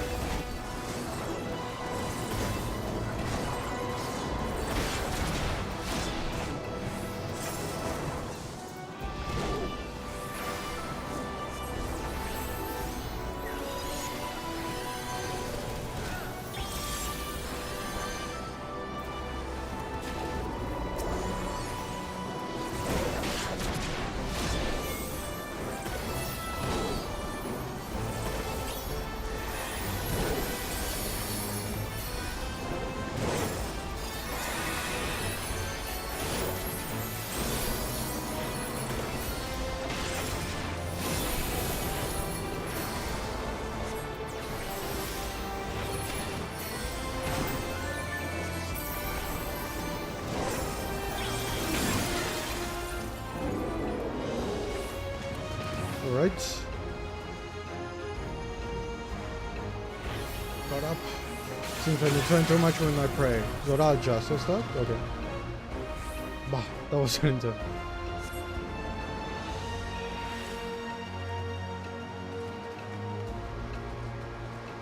Alright. Got up. Seems like I'm trying too much with my prey. Zoraja, says that? Okay. Bah, that was an intent.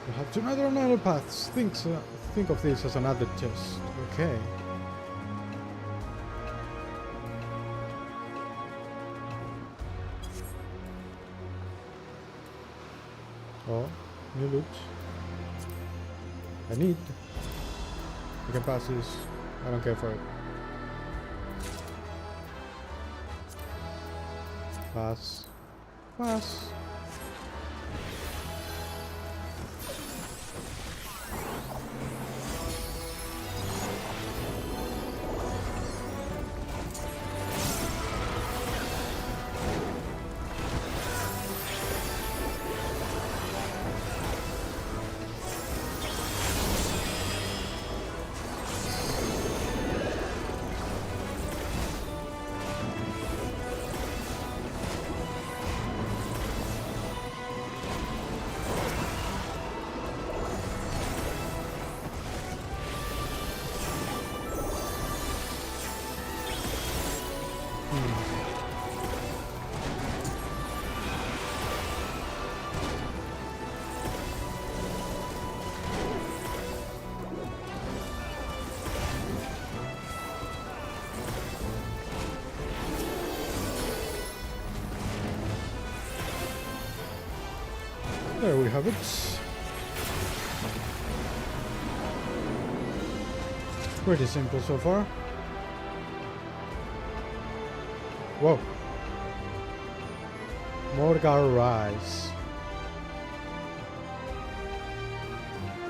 We have two another paths. Think of this as another test. Okay. Oh, new loot. I need. We can pass this. I don't care for it. Pass. Pass. There we have it. Pretty simple so far. Whoa. Morgar Rise.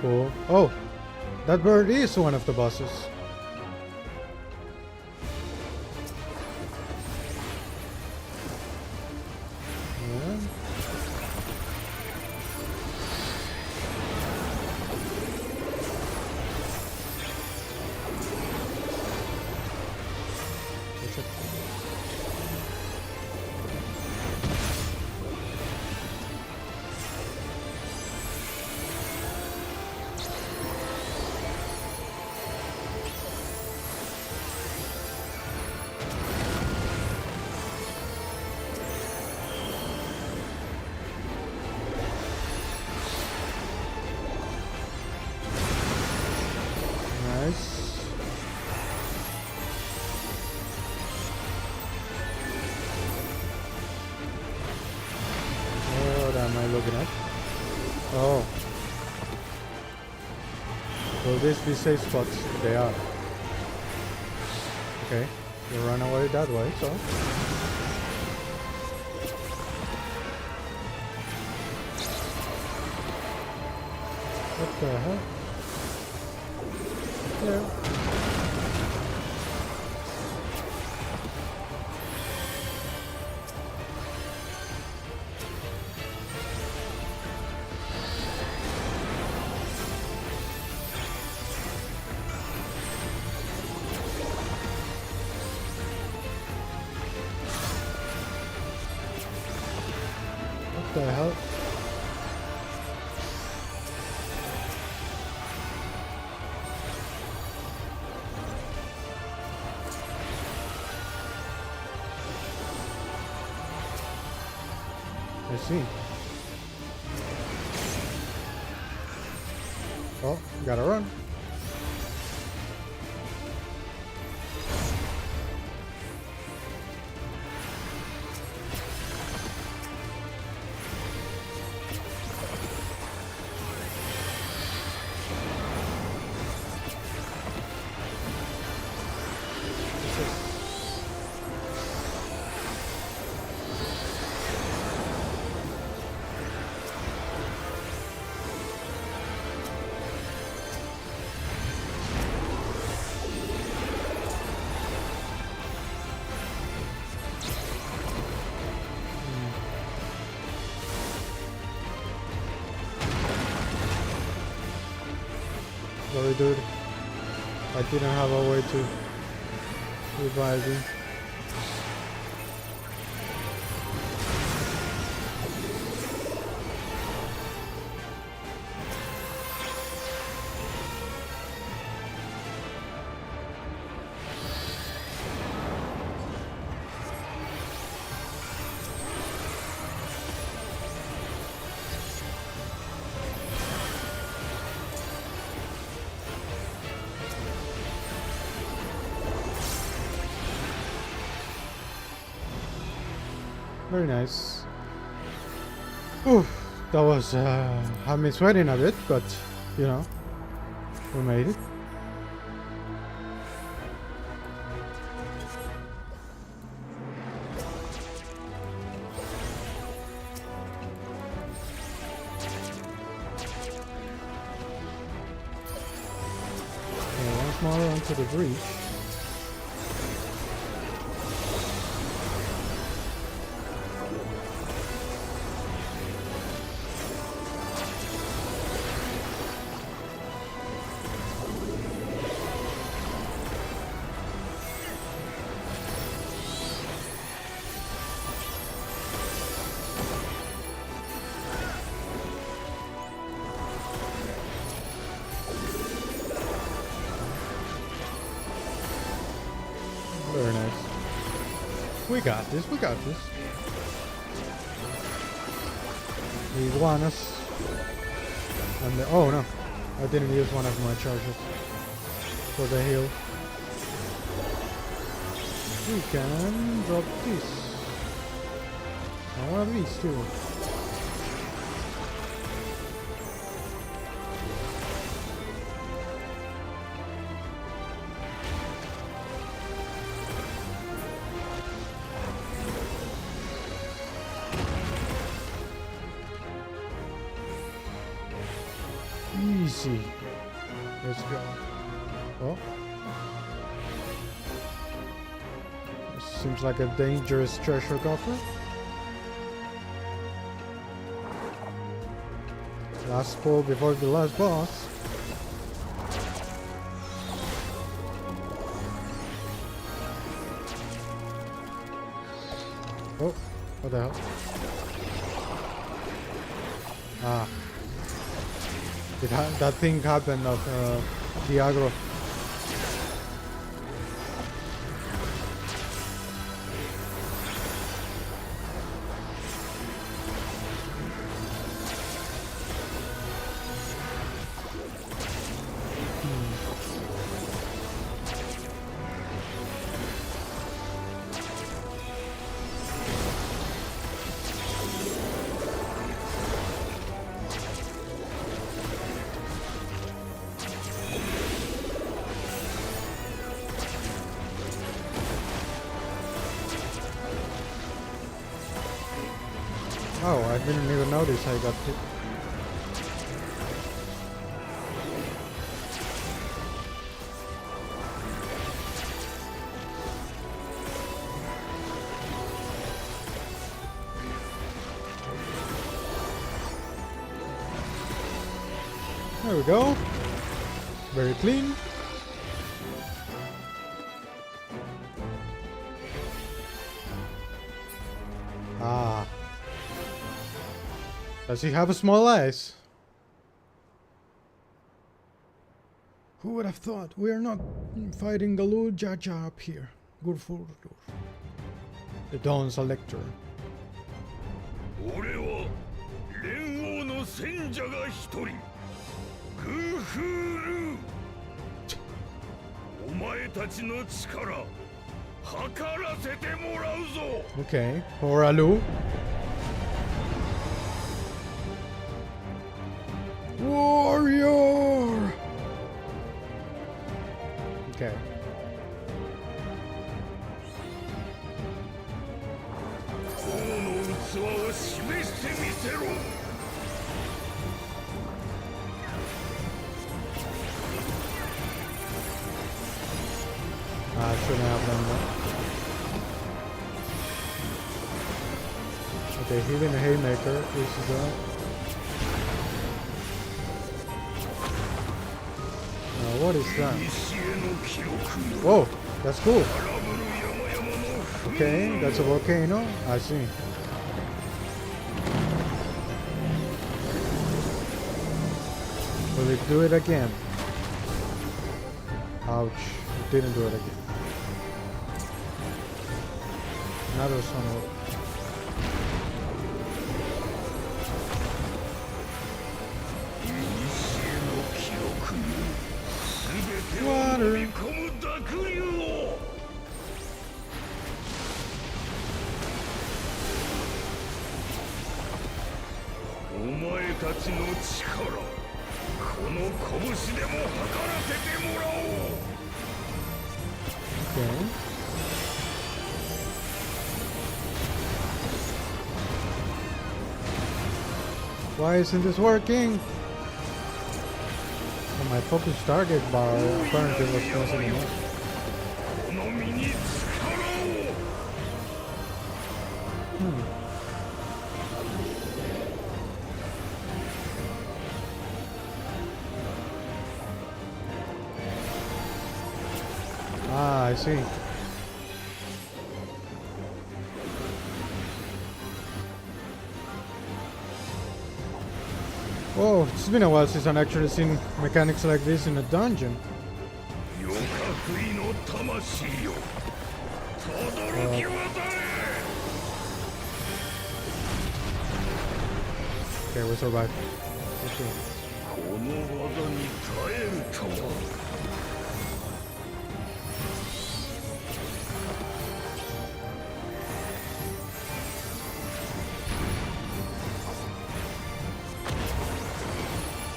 Cool. Oh! That bird is one of the bosses. Yeah. Nice. What am I looking at? Oh. Will these be safe spots? They are. Okay. You run away that way, so. What the hell? Yeah. What the hell? I see. Gotta run. Sorry, dude. I didn't have a way to revive you. Very nice. Oof, that was had me sweating a bit, but you know, we made it. Okay, once more onto the breach. Very nice. We got this, we got this. The iguanas. And the, oh no, I didn't use one of my charges for the heal. We can drop this. And one of these too. Easy. Let's go. Oh. This seems like a dangerous treasure coffer. Last pull before the last boss. Oh, what the hell? Ah. That thing happened of the aggro. Oh, I didn't even notice I got hit. There we go. Very clean. Ah. Does he have a small eyes? Who would have thought? We are not fighting Galul Jaja up here. Gurfur. The Dawn Selector. 俺は連王の戦者が一人クーフールお前たちの力測らせてもらうぞ Okay, for Alu. Warrior! Okay. 王の器を示してみせろ I shouldn't have done that. Okay, healing the haymaker is done. What is that? 西への記録 Whoa, that's cool. 荒ぶる山々の噴 Okay, that's a volcano. I see. Will it do it again? Ouch, it didn't do it again. Another sun. Water. 込む濁流を お前たちの力この拳でも測らせてもらおう Okay. Why isn't this working? Oh, my focus target bar apparently was messing up. この身に力を Ah, I see. Oh, it's been a while since I've actually seen mechanics like this in a dungeon. よかくいの魂よ轟き渡れ Okay, we survived. Okay. この技に耐えるとは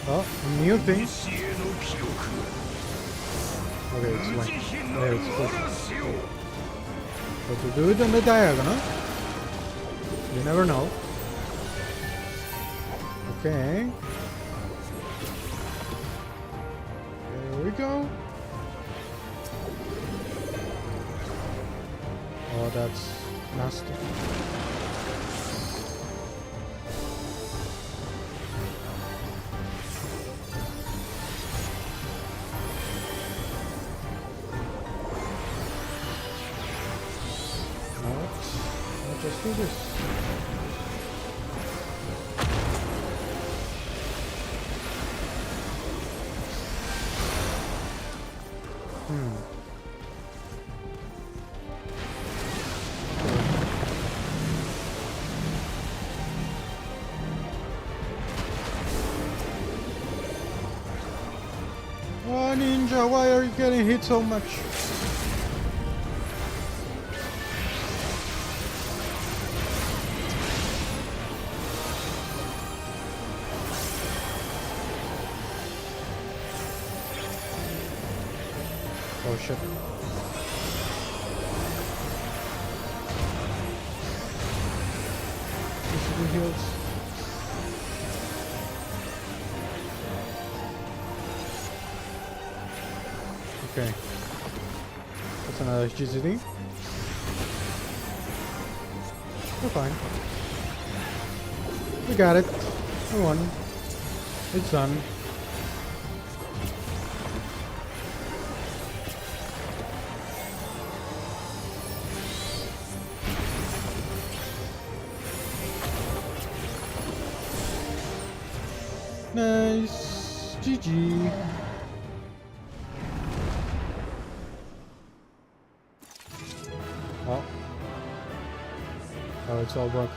Oh, a new thing. 西への記録 Okay, it's 無 fine. 慈悲な Yeah, る it's good. 嵐よ But to do it on the diagonal, you never know. Okay. There we go. Oh, that's nasty. Let's just do this. Oh, Ninja, why are you getting hit so much? Oh shit. This heals. Okay. That's another GZD. We're fine. We got it. We won. It's done. Nice. GG. Oh. Oh, it's all broke.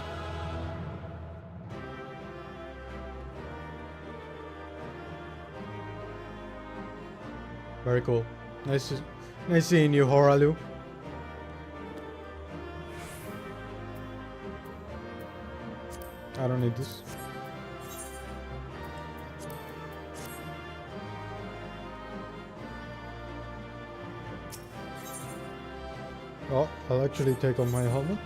Very cool. Nice seeing you, Horalu. I don't need this. Oh, I'll actually take off my helmet.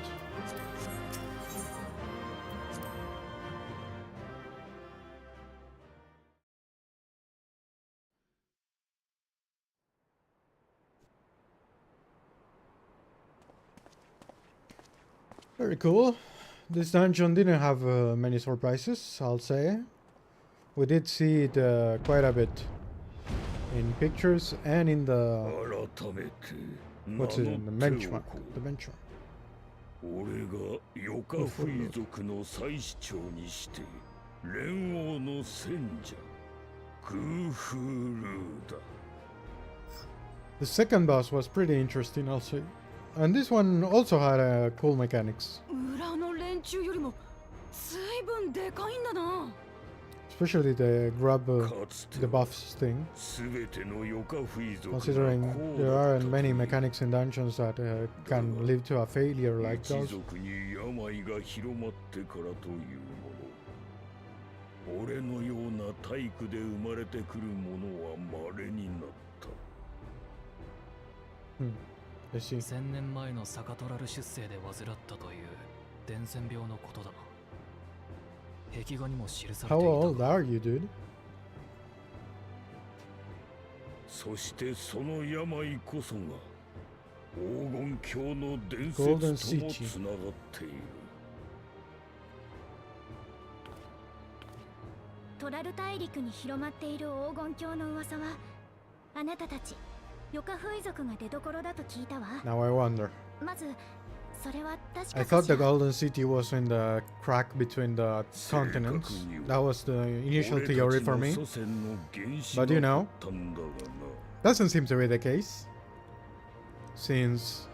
Very cool. This dungeon didn't have many surprises, I'll say. We did see it quite a bit in pictures and in the what's it in the benchmark. The benchmark. 俺がヨカフイ族の祭司長にして連王の戦者クーフールーだ。 The second boss was pretty interesting, I'll say. And this one also had cool mechanics. 裏の連中よりも随分でかいんだな。 Especially the grab the buffs thing. Considering there aren't many mechanics in dungeons that can lead to a failure like those. 俺のような体躯で生まれてくる者は稀になった。I see. 1000年前のサカトラル出世で患ったという伝染病のことだな。壁画にも記され How ていた old are you, dude? そしてその病こそが黄金鏡の伝 Golden 説とも City. つながっている。トラル大陸に広まっている黄金鏡の噂はあなたたちヨカフイ族が出所だと聞いたわ。 Now I wonder. まずそれは確か I か thought し the ら。 Golden City was in the crack between the continents. That was the initial theory for me. But you know, doesn't seem to be the case. Since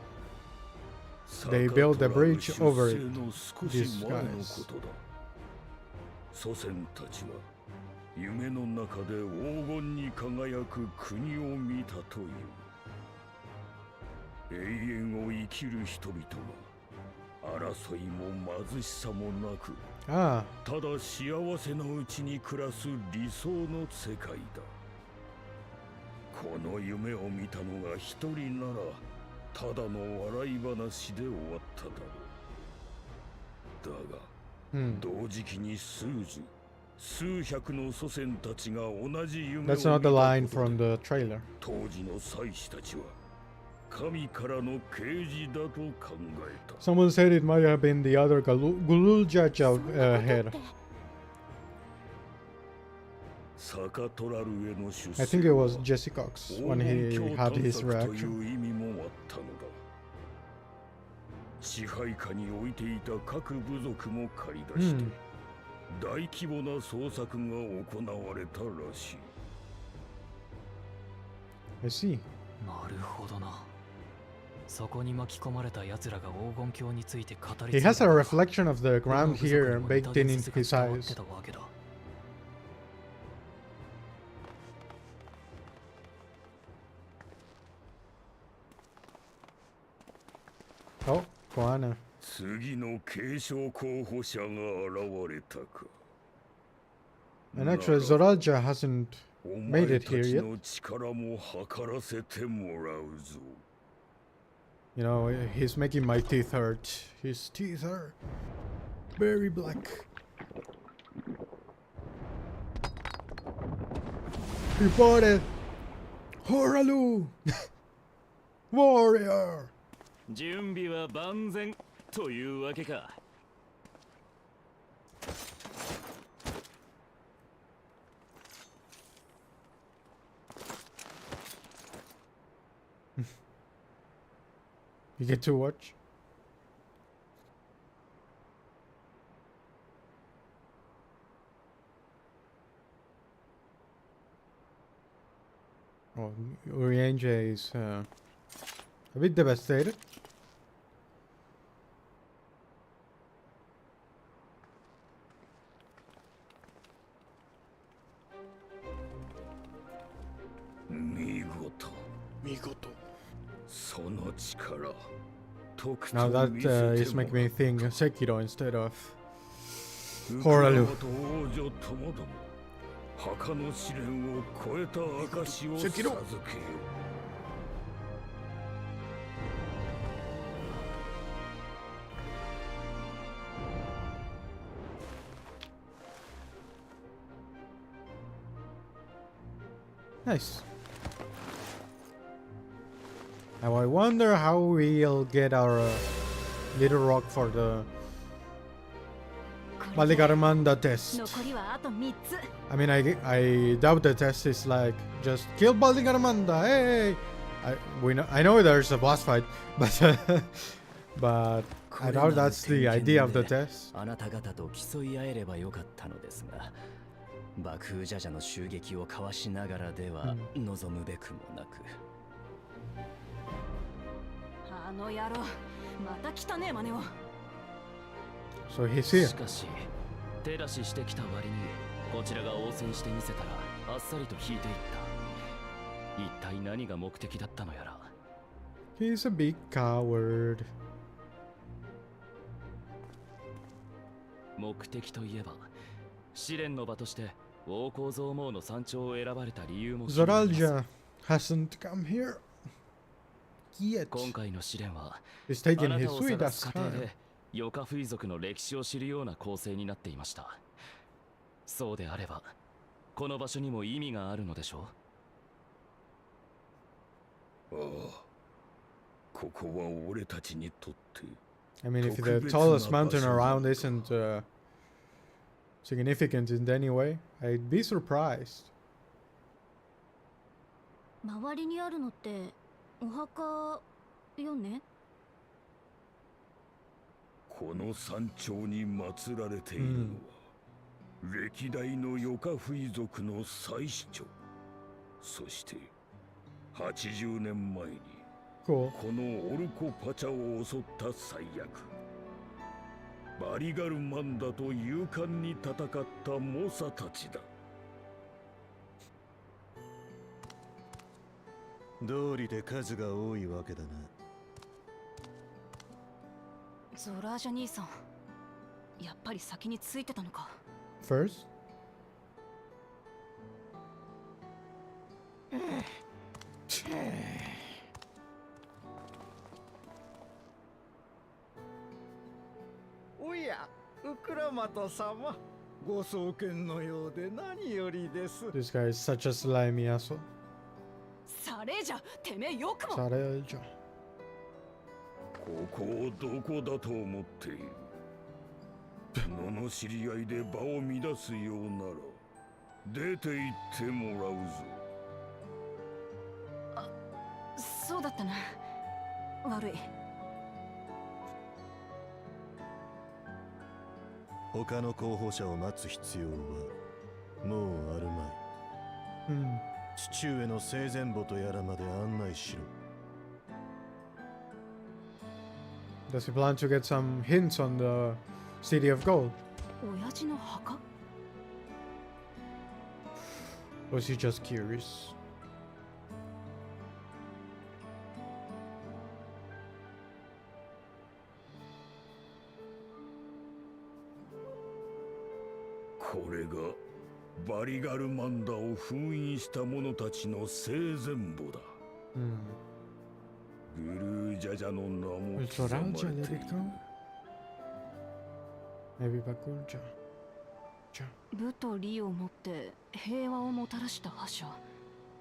they built the bridge over it, these guys. 祖先たちは夢の中で黄金に輝く国を見たという。永遠を生きる人々が争いも貧しさもなく、 Ah, ただ幸せのうちに暮らす理想の世界だ。この夢を見たのが一人ならただの笑い話で終わっただろう。だが 同時期に数十、数百の祖先たちが同じ夢を見た that's not the line from the trailer. 当時の祭司たちは神からの啓示だと考えた。 Someone said it might have been the other Gulul Jaja そんなことっ head. て サカトラルへの出 I 世 think it は was Jesse Cox 黄 when 金 he 鏡 had 探 his 索とい reaction. う意味もあったのだ。支配下に置いていた各部族も借り出して、大規模な捜索が行われたらしい。 I see. なるほどな。そこに巻き込まれた奴らが黄金鏡について語り He 継い has a だ reflection of the ground here baked in into his 伝わっ eyes. てたわけだ。 Oh, Koana. 次の継承候補者が現れたか。 And actually, Zoralja hasn't お made 前 it た here ち yet. の力も測らせてもらうぞ。 You know, he's making my teeth hurt. His teeth are very black. Reported! Horalu! Warrior! 準備は万全というわけか。 You get to watch. Oh, Urienge is a bit devastated. その力 Now that is making me think Sekiro instead of Horalu. 墓の試練を超えた証を授けよ。Nice. Now I wonder how we'll get our little rock for the Maligaramanda test. 残りはあと3つ。 I mean, I doubt the test is like just kill Baldigaramanda. Hey, I know there's a boss fight, but I doubt that's the idea of the test. あなた方と競い合えればよかったのですが、爆風ジャジャの襲撃をかわしながらでは望むべくもなく。あの野郎、また汚ねえ真似を。 So he's here. しかし手出ししてきた割にこちらが応戦してみせたらあっさりと引いていった。一体何が目的だったのやら。 He's a big coward. 目的といえば試練の場として王構造網の山頂を選ばれた理由も。 Zoralja hasn't come here yet. 今回の試練は He's taking あな his たを sweet 探 ass す過程 time. でヨカフイ族の歴史を知るような構成になっていました。そうであればこの場所にも意味があるのでしょう。ああ、ここは俺たちにとって I mean, if the tallest mountain around isn't significant in any way, I'd be surprised. 周りにあるのってお墓よね。この山頂に祀られているのは、歴代のヨカフイ族の祭司長。そして80年前に Cool. このオルコパチャを襲った最悪、バリガルマンダと勇敢に戦った猛者たちだ。道理で数が多いわけだな。ゾラージャ兄さん、やっぱり先についてたのか。 First, おや、ウクラマト様、ご創建のようで何よりです。 this guy is such a slimy asshole. されじゃ、てめえよくも。 Zoralja. ここをどこだと思っている。罵り合いで場を乱すようなら出て行ってもらうぞ。そうだったな。悪い。他の候補者を待つ必要はもうあるまい。父上の生前墓とやらまで案内しろ。 Does he plan to get some hints on the City of Gold? 親父の墓？ Was he just curious? これがバリガルマンダを封印した者たちの生前墓だ。グルージャジャの名も刻まれ Zoralja, て let い it る。 go. Maybe Bakulja. 武と利をもって平和をもたらした覇者、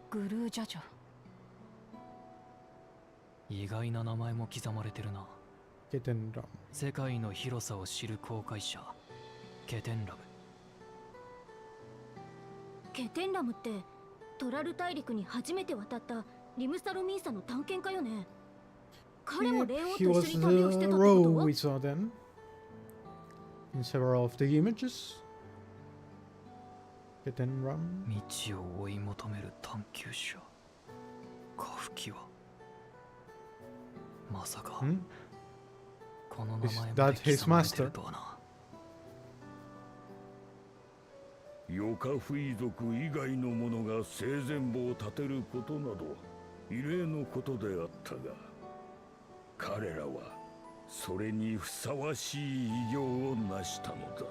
グルージャジャ。意外な名前も刻まれてるな。 Ketenram. 世界の広さを知る航海者ケテンラム。ケテンラムってトラル大陸に初めて渡ったリムサルミーサの探検家よね。彼も Yep, レオ he と was 一緒に旅をしてた the ってこと row we saw then. In several of the images. Ketenram. 道を追い求める探求者カフキはまさか、 Hmm? この名 Is 前 that まで his 刻まれて master? るとはな。ヨカフイ族以外の者が生前墓を建てることなど異例のことであったが、彼らはそれにふさわしい偉業を成したのだ。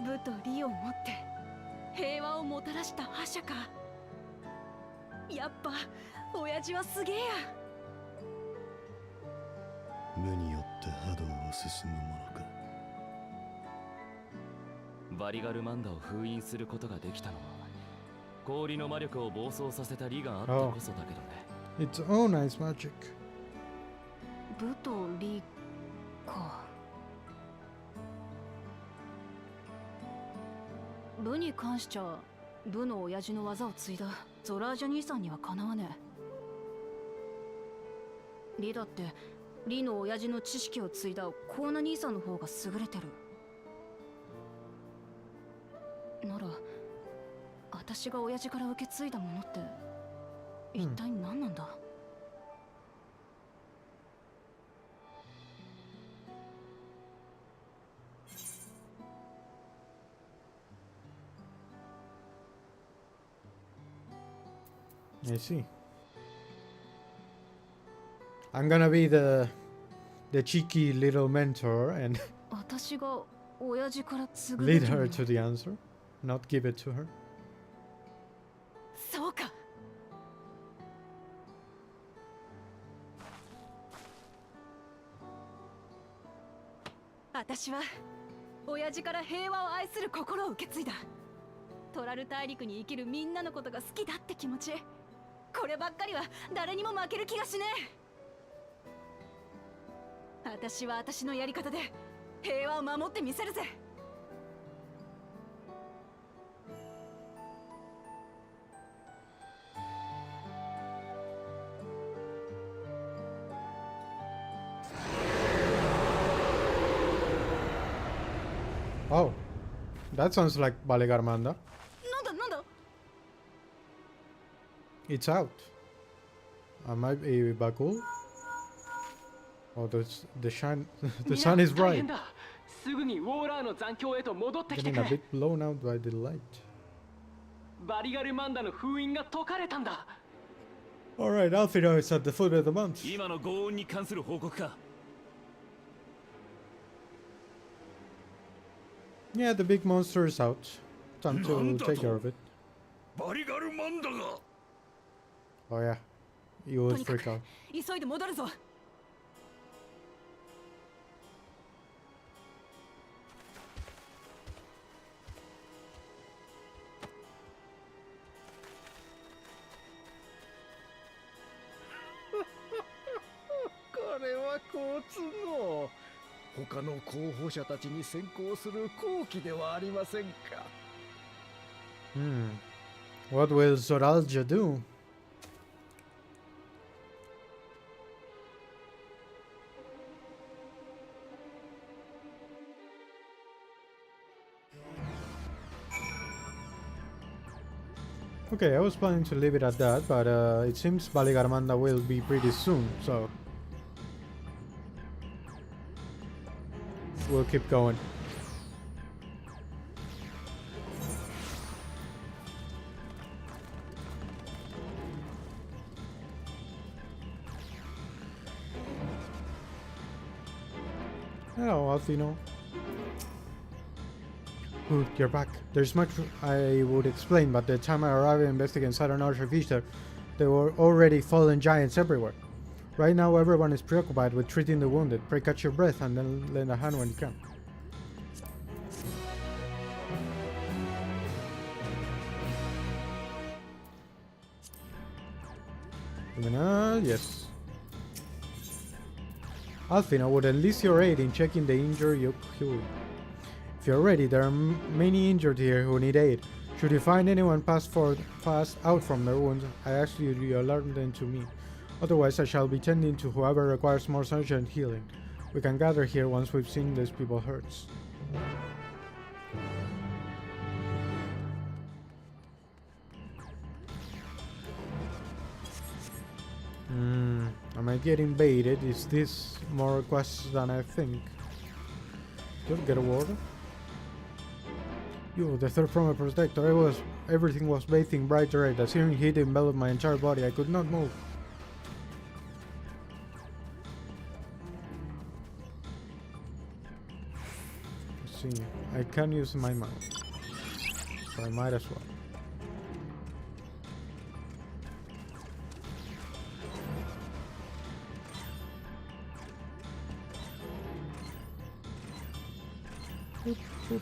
武と利をもって平和をもたらした覇者か。やっぱ親父はすげえや。無によって波動を進むものか。バリガルマンダを封印することができたのは氷の魔力を暴走させた利があったこそだけどね。It's all nice magic. 武と利か。武に関しちゃ武の親父の技を継いだゾラージャ兄さんにはかなわねえ。利だって利の親父の知識を継いだコーナ兄さんの方が優れてる。なら私が親父から受け継いだものって一体何なんだ。I see. I'm gonna be the cheeky little mentor and 私が親父から継ぐ lead べきも her の。 to the answer, not give it to her. そうか。私は親父から平和を愛する心を受け継いだ。トラル大陸に生きるみんなのことが好きだって気持ち、こればっかりは誰にも負ける気がしねえ。私は私のやり方で平和を守ってみせるぜ。Oh, that sounds like Balegarmanda. なんだなんだ。 It's out. Am I a Bakul? Oh, the shine. The sun is 大 bright. 変だ。すぐにウォーラーの残響へと戻ってきて Getting く a れ。 bit blown out by the light. バリガルマンダの封印が解かれたんだ。 Alright, Alfredo is at the foot of the month. 今の轟音に関する報告か。 Yeah, the big monster is out. Time to take care of it. バリガルマンダが Oh yeah, you と will にか freak く out. 急いで戻るぞ。これは好都合。他の候補者たちに先行する好機ではありませんか。What will Zoralja do? Okay, I was planning to leave it at that, but it seems Baligarmanda will be pretty soon, so we'll keep going. Hello, Alfino. Good, you're back. There's much I would explain, but the time I arrived and investigated Southern Artificial, there were already fallen giants everywhere. Right now, everyone is preoccupied with treating the wounded. Pray catch your breath and then lend a hand when you can. Criminal, yes. Alfino would enlist your aid in checking the injured you killed. If you're ready, there are many injured here who need aid. Should you find anyone passed out from their wounds, I ask you to alert them to me. Otherwise, I shall be tending to whoever requires more urgent healing. We can gather here once we've seen these people hurts. Am I getting baited? Is this more quests than I think? Just get a water. You, the third from a protector. Everything was bathed in bright red. A searing heat enveloped my entire body. I could not move. Let's see, I can use my mouse, so I might as well. Boop, boop.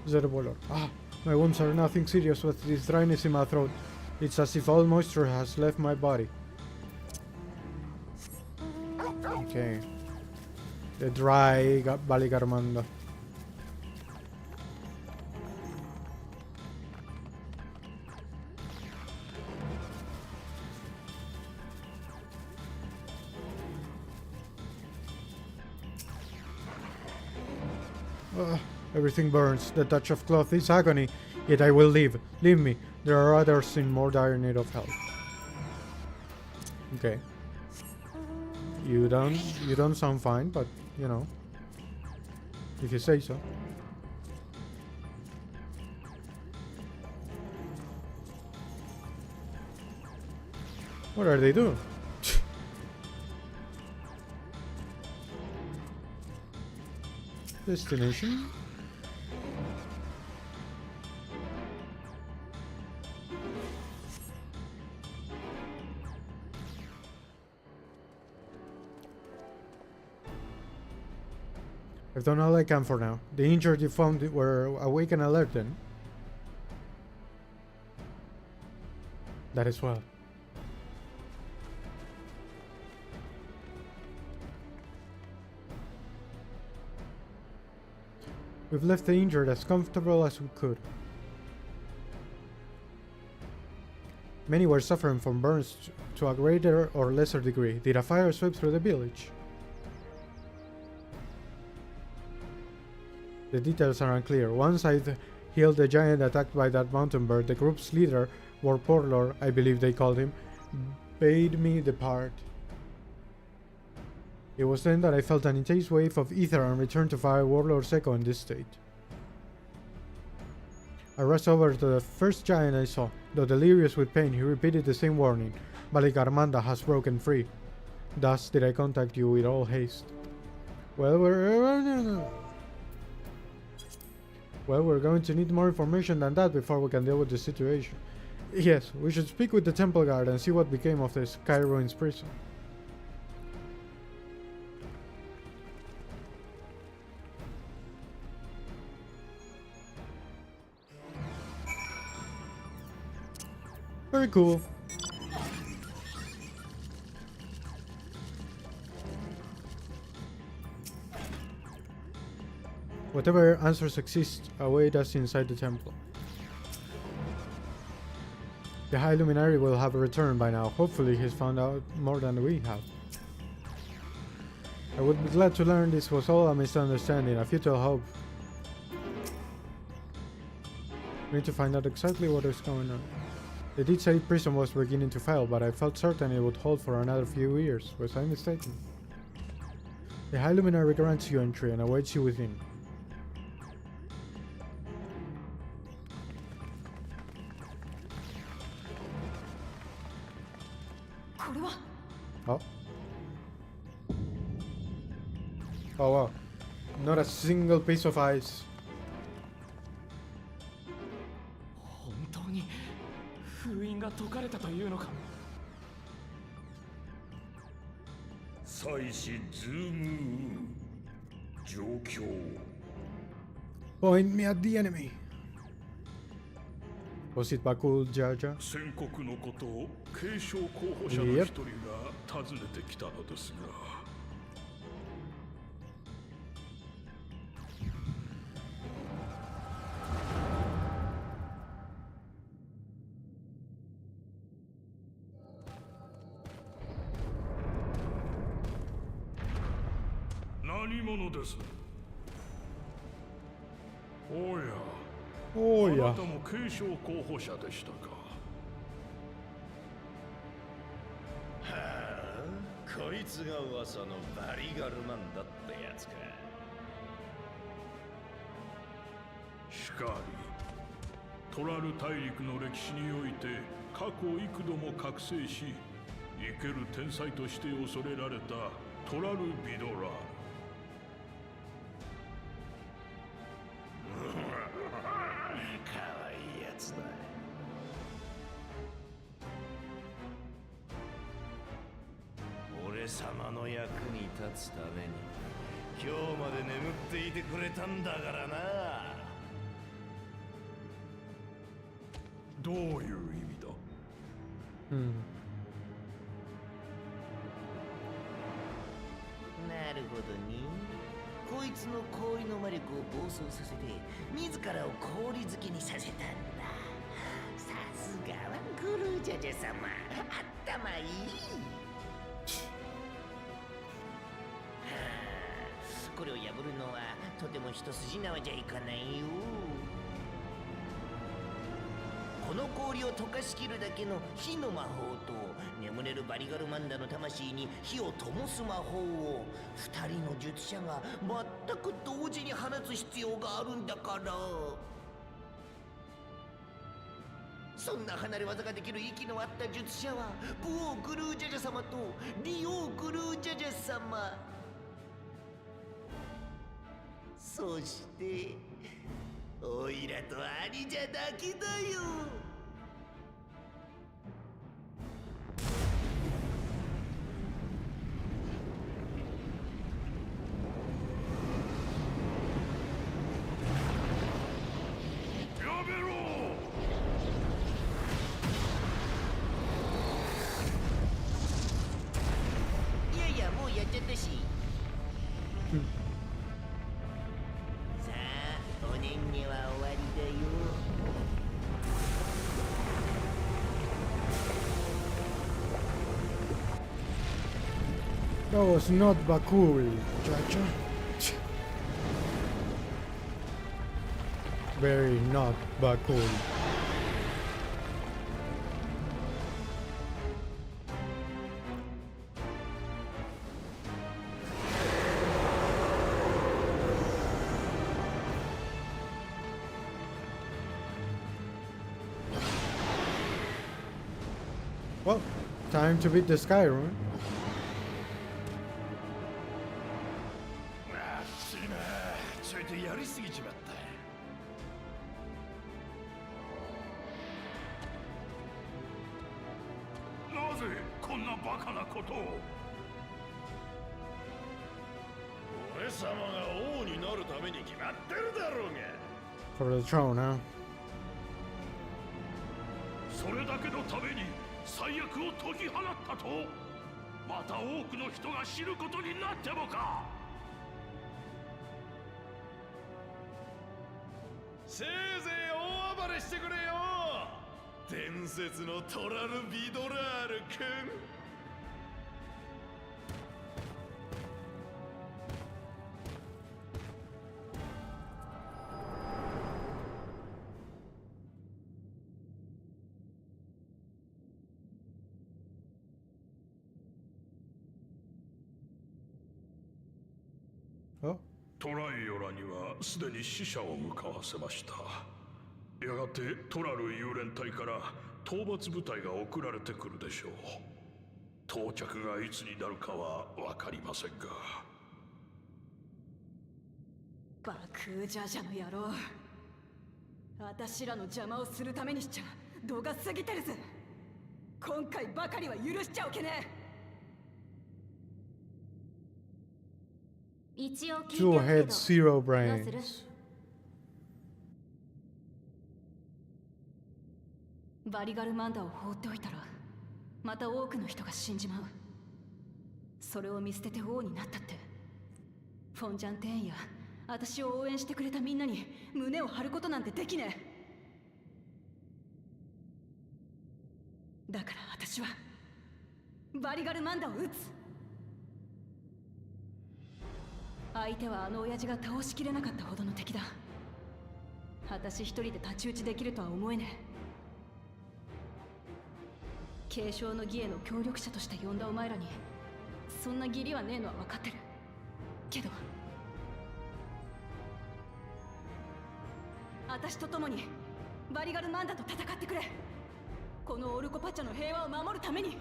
Zero boiler. My wounds are nothing serious, but this dryness in my throat. It's as if all moisture has left my body. Okay. The dry Baligarmanda. Everything burns. The touch of cloth is agony. Yet I will live. Leave me. There are others in more dire need of help. Okay. You don't sound fine, but you know, if you say so. What are they doing? Destination? I've done all I can for now. The injured you found were awake and alert then. That is well. We've left the injured as comfortable as we could. Many were suffering from burns to a greater or lesser degree. Did a fire sweep through the village? The details are unclear. Once I'd healed the giant attacked by that mountain bird, the group's leader, Warporlor, I believe they called him, bade me depart. It was then that I felt an intense wave of ether and returned to Fire Warlord's echo in this state. I rushed over to the first giant I saw. Though delirious with pain, he repeated the same warning. Baligarmanda has broken free. Thus did I contact you with all haste. Well, we're going to need more information than that before we can deal with the situation. Yes, we should speak with the temple guard and see what became of the Sky Ruins prison. Very cool. Whatever answers exist await us inside the temple. The High Luminary will have returned by now. Hopefully he's found out more than we have. I would be glad to learn this was all a misunderstanding, a futile hope. We need to find out exactly what is going on. They did say prison was beginning to fail, but I felt certain it would hold for another few years. Was I mistaken? The High Luminary grants you entry and awaits you within. Oh. Oh wow. Not a single piece of ice. 本当に封印が解かれたというのか。祭司ズーム状況 Point me at the enemy. Was it Bakul Jaja? 宣告のことを継承候補者の一人が訪ねてきたのですが、何者です？おや。Oh あな yeah. たも継承候補者でしたか。はあ、こいつが噂のバリガルマンだってやつか。しかりトラル大陸の歴史において過去幾度も覚醒し生ける天才として恐れられたトラル・ビドラール。かわいいやつだ。俺様の役に立つために今日まで眠っていてくれたんだからな。どういう意味だ？なるほどね。こいつの氷の魔力を暴走させて自らを氷好きにさせたんだ。さすがはグルージャジャ様、頭いい。これを破るのはとても一筋縄じゃいかないよ。この氷を溶かしきるだけの火の魔法と眠れるバリガルマンダの魂に火を灯す魔法を2人の術者が全く同時に放つ必要があるんだから。そんな離れ技ができる息の合った術者はブオー・グルージャジャ様とリオー・グルージャジャ様、そしておいらと兄者だけだよ。やめろ。いやいや、もうやっちゃったし。さあ、おねんねは終わりだよ。That was not Bakul, Chacha. Very not Bakul. Well, time to beat the Skyrim. 熱いな。ちょいとやりすぎちまった。なぜこんなバカなことを。俺様が王になるために決まってるだろうが。 For the throne, huh? それだけのために最悪を解き放ったと。また多くの人が知ることになってもか。せいぜい大暴れしてくれよ。伝説のトラル・ビドラール君。Oh, トライオラにはすでに死者を向かわせました。やがてトラル幽連隊から討伐部隊が送られてくるでしょう。到着がいつになるかは分かりませんが。バクージャジャの野郎、私らの邪魔をするためにしちゃ度が過ぎてるぜ。今回ばかりは許しちゃおけねえ。一応聞いて two おくけ head ど zero どうする？ brains. バリガルマンダを放っておいたらまた多くの人が死んじまう。それを見捨てて王になったってフォンジャン店員や私を応援してくれたみんなに胸を張ることなんてできねえ。だから私はバリガルマンダを撃つ。相手はあの親父が倒しきれなかったほどの敵だ。私一人で太刀打ちできるとは思えねえ。継承の儀への協力者として呼んだお前らにそんな義理はねえのは分かってるけど、私と共にバリガルマンダと戦ってくれ。このオルコパチャの平和を守るために。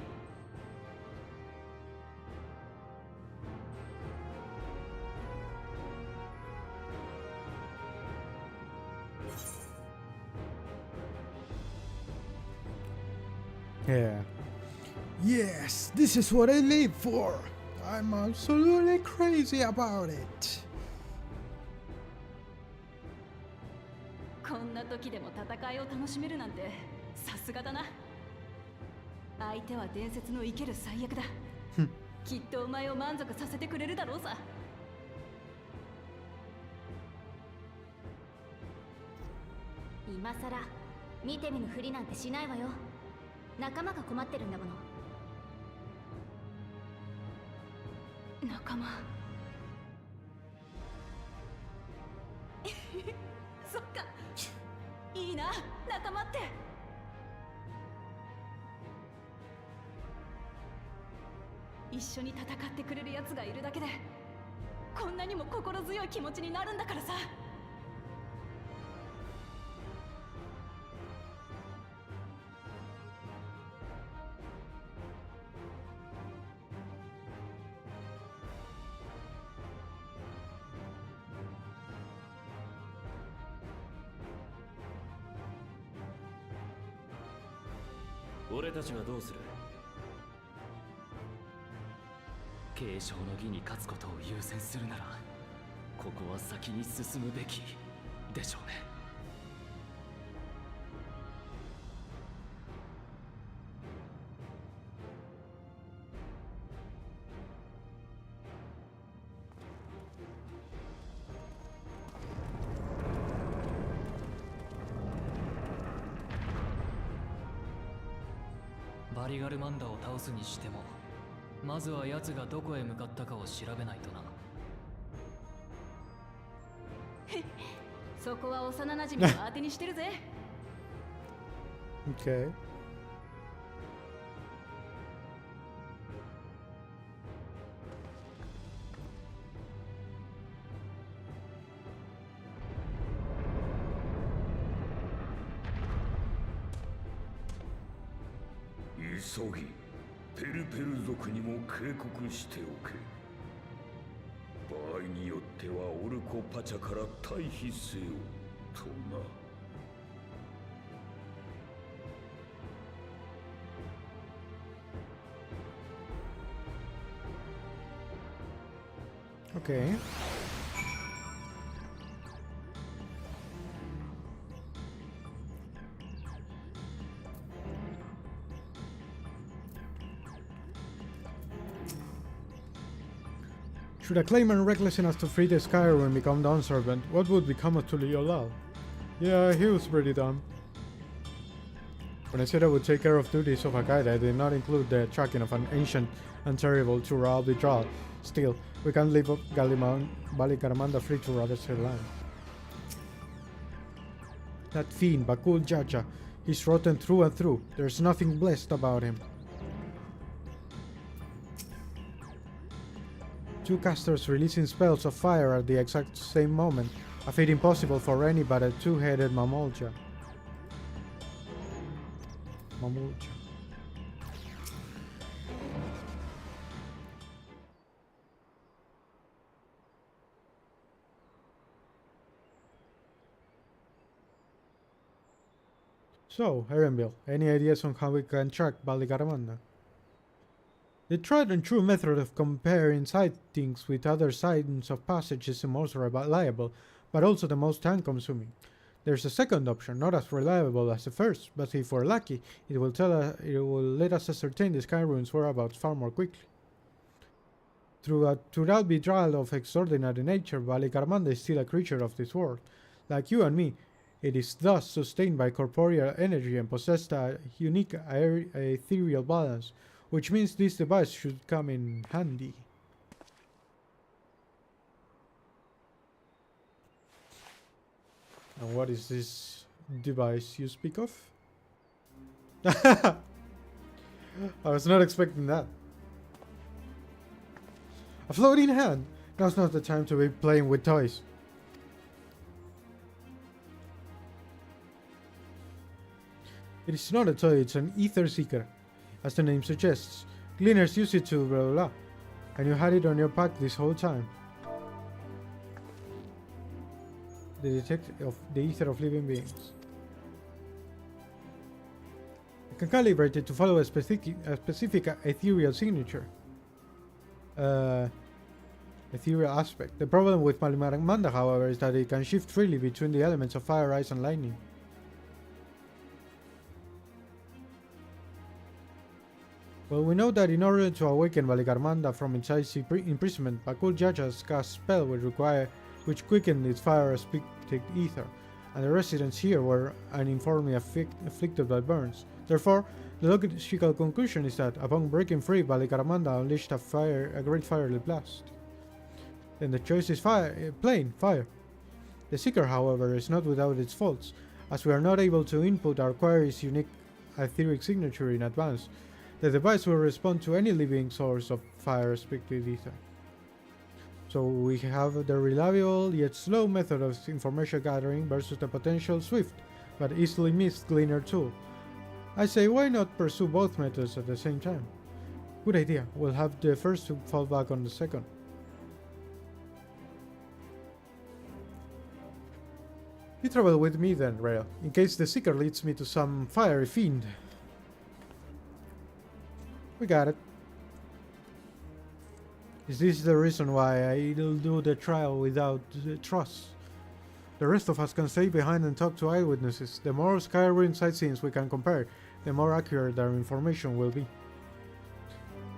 Yeah. Yes, this is what I live for. I'm absolutely crazy about it. こんな時でも戦いを楽しめるなんてさすがだな。相手は伝説の生ける最悪だ。きっとお前を満足させてくれるだろうさ。今さら見て見ぬふりなんてしないわよ。仲間が困ってるんだもの。仲間そっか、いいな仲間って。一緒に戦ってくれるやつがいるだけでこんなにも心強い気持ちになるんだからさ。俺たちはどうする？継承の儀に勝つことを優先するなら、ここは先に進むべきでしょうね。バリガルマンダを倒すにしても、まずは奴がどこへ向かったかを調べないとな。そこは幼馴染を当てにしてるぜ。Okay.「急ぎペルペル族にも警告しておけ。場合によってはオルコパチャから退避せよとな。」Okay. Should a claimant reckless enough to free the Skyrim and become Dawn Servant, what would become of Tuliolal? Yeah, he was pretty dumb. When I said I would take care of duties of a guide, I did not include the tracking of an ancient and terrible Tural withdrawal. Still, we can't leave Baligaramanda free to ravage her land. That fiend, Bakul Jaja, he's rotten through and through. There's nothing blessed about him. Two casters releasing spells of fire at the exact same moment, a feat impossible for any but a two-headed Mamolja. So, Erenville, any ideas on how we can track Baligaramanda? The tried and true method of comparing sightings with other signs of passage is the most reliable, but also the most time-consuming. There's a second option, not as reliable as the first, but if we're lucky, it will let us ascertain the Sky Ruins' whereabouts far more quickly. Throughout the trial of extraordinary nature, Baligaramanda is still a creature of this world. Like you and me, it is thus sustained by corporeal energy and possessed a unique ethereal balance, which means this device should come in handy. And what is this device you speak of? I was not expecting that. A floating hand! Now's not the time to be playing with toys. It is not a toy, it's an ether seeker. As the name suggests, cleaners use it to blah blah blah. And you had it on your back this whole time. The detector of the ether of living beings. You can calibrate it to follow a specific ethereal signature. Ethereal aspect. The problem with Baligaramanda, however, is that it can shift freely between the elements of fire, ice, and lightning. Well, we know that in order to awaken Baligaramanda from its icy imprisonment, Bakul Jaja's cast spell would require which quickened its fire-aspected ether, and the residents here were uniformly afflicted by burns. Therefore, the logical conclusion is that upon breaking free, Baligaramanda unleashed a great fiery blast. Then the choice is plain fire. The Seeker, however, is not without its faults, as we are not able to input our query's unique etheric signature in advance. The device will respond to any living source of fire-aspected ether. So we have the reliable yet slow method of information gathering versus the potential swift but easily missed cleaner tool. I say, why not pursue both methods at the same time? Good idea, we'll have the first to fall back on the second. You travel with me then, Rail, in case the Seeker leads me to some fiery fiend. We got it. Is this the reason why I'll do the trial without trust? The rest of us can stay behind and talk to eyewitnesses. The more Skyrim sightseeings we can compare, the more accurate our information will be.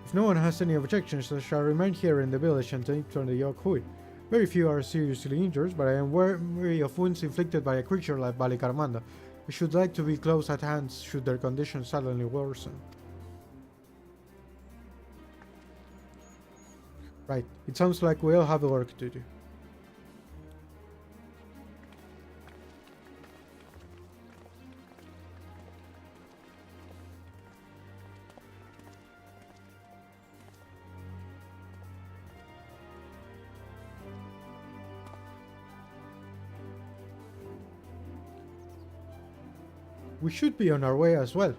If no one has any objections, I shall remain here in the village and take on the Yokhui. Very few are seriously injured, but I am wary of wounds inflicted by a creature like Baligaramanda. We should like to be close at hand should their condition suddenly worsen. Right, it sounds like we all have work to do. We should be on our way as well.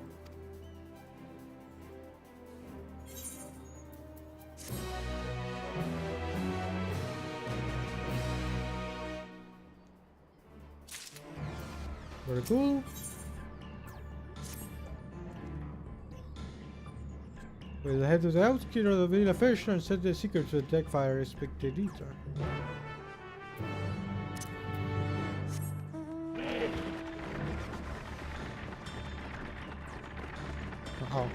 Very cool. We'll head to the outskirts of the villa first and set the Seeker to attack fire-aspected ether. Oh.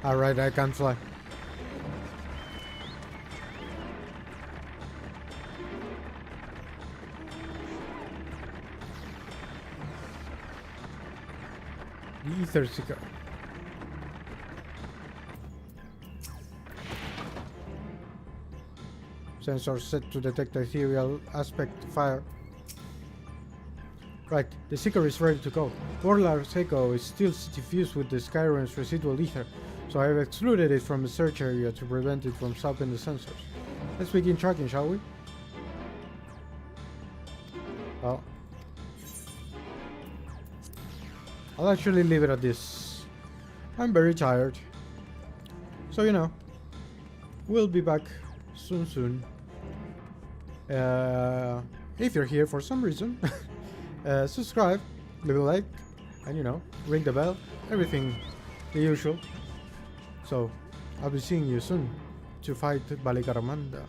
Alright, I can fly. The Ether Seeker. Sensor set to detect ethereal aspect fire. Right, the Seeker is ready to go. Warlar's echo is still diffused with the Skyrim's residual ether, so I have excluded it from the search area to prevent it from stopping the sensors. Let's begin tracking, shall we? Oh. I'll actually leave it at this. I'm very tired. So, you know, we'll be back soon. If you're here for some reason, subscribe, leave a like, and you know, ring the bell, everything the usual. So, I'll be seeing you soon to fight Baligaramanda.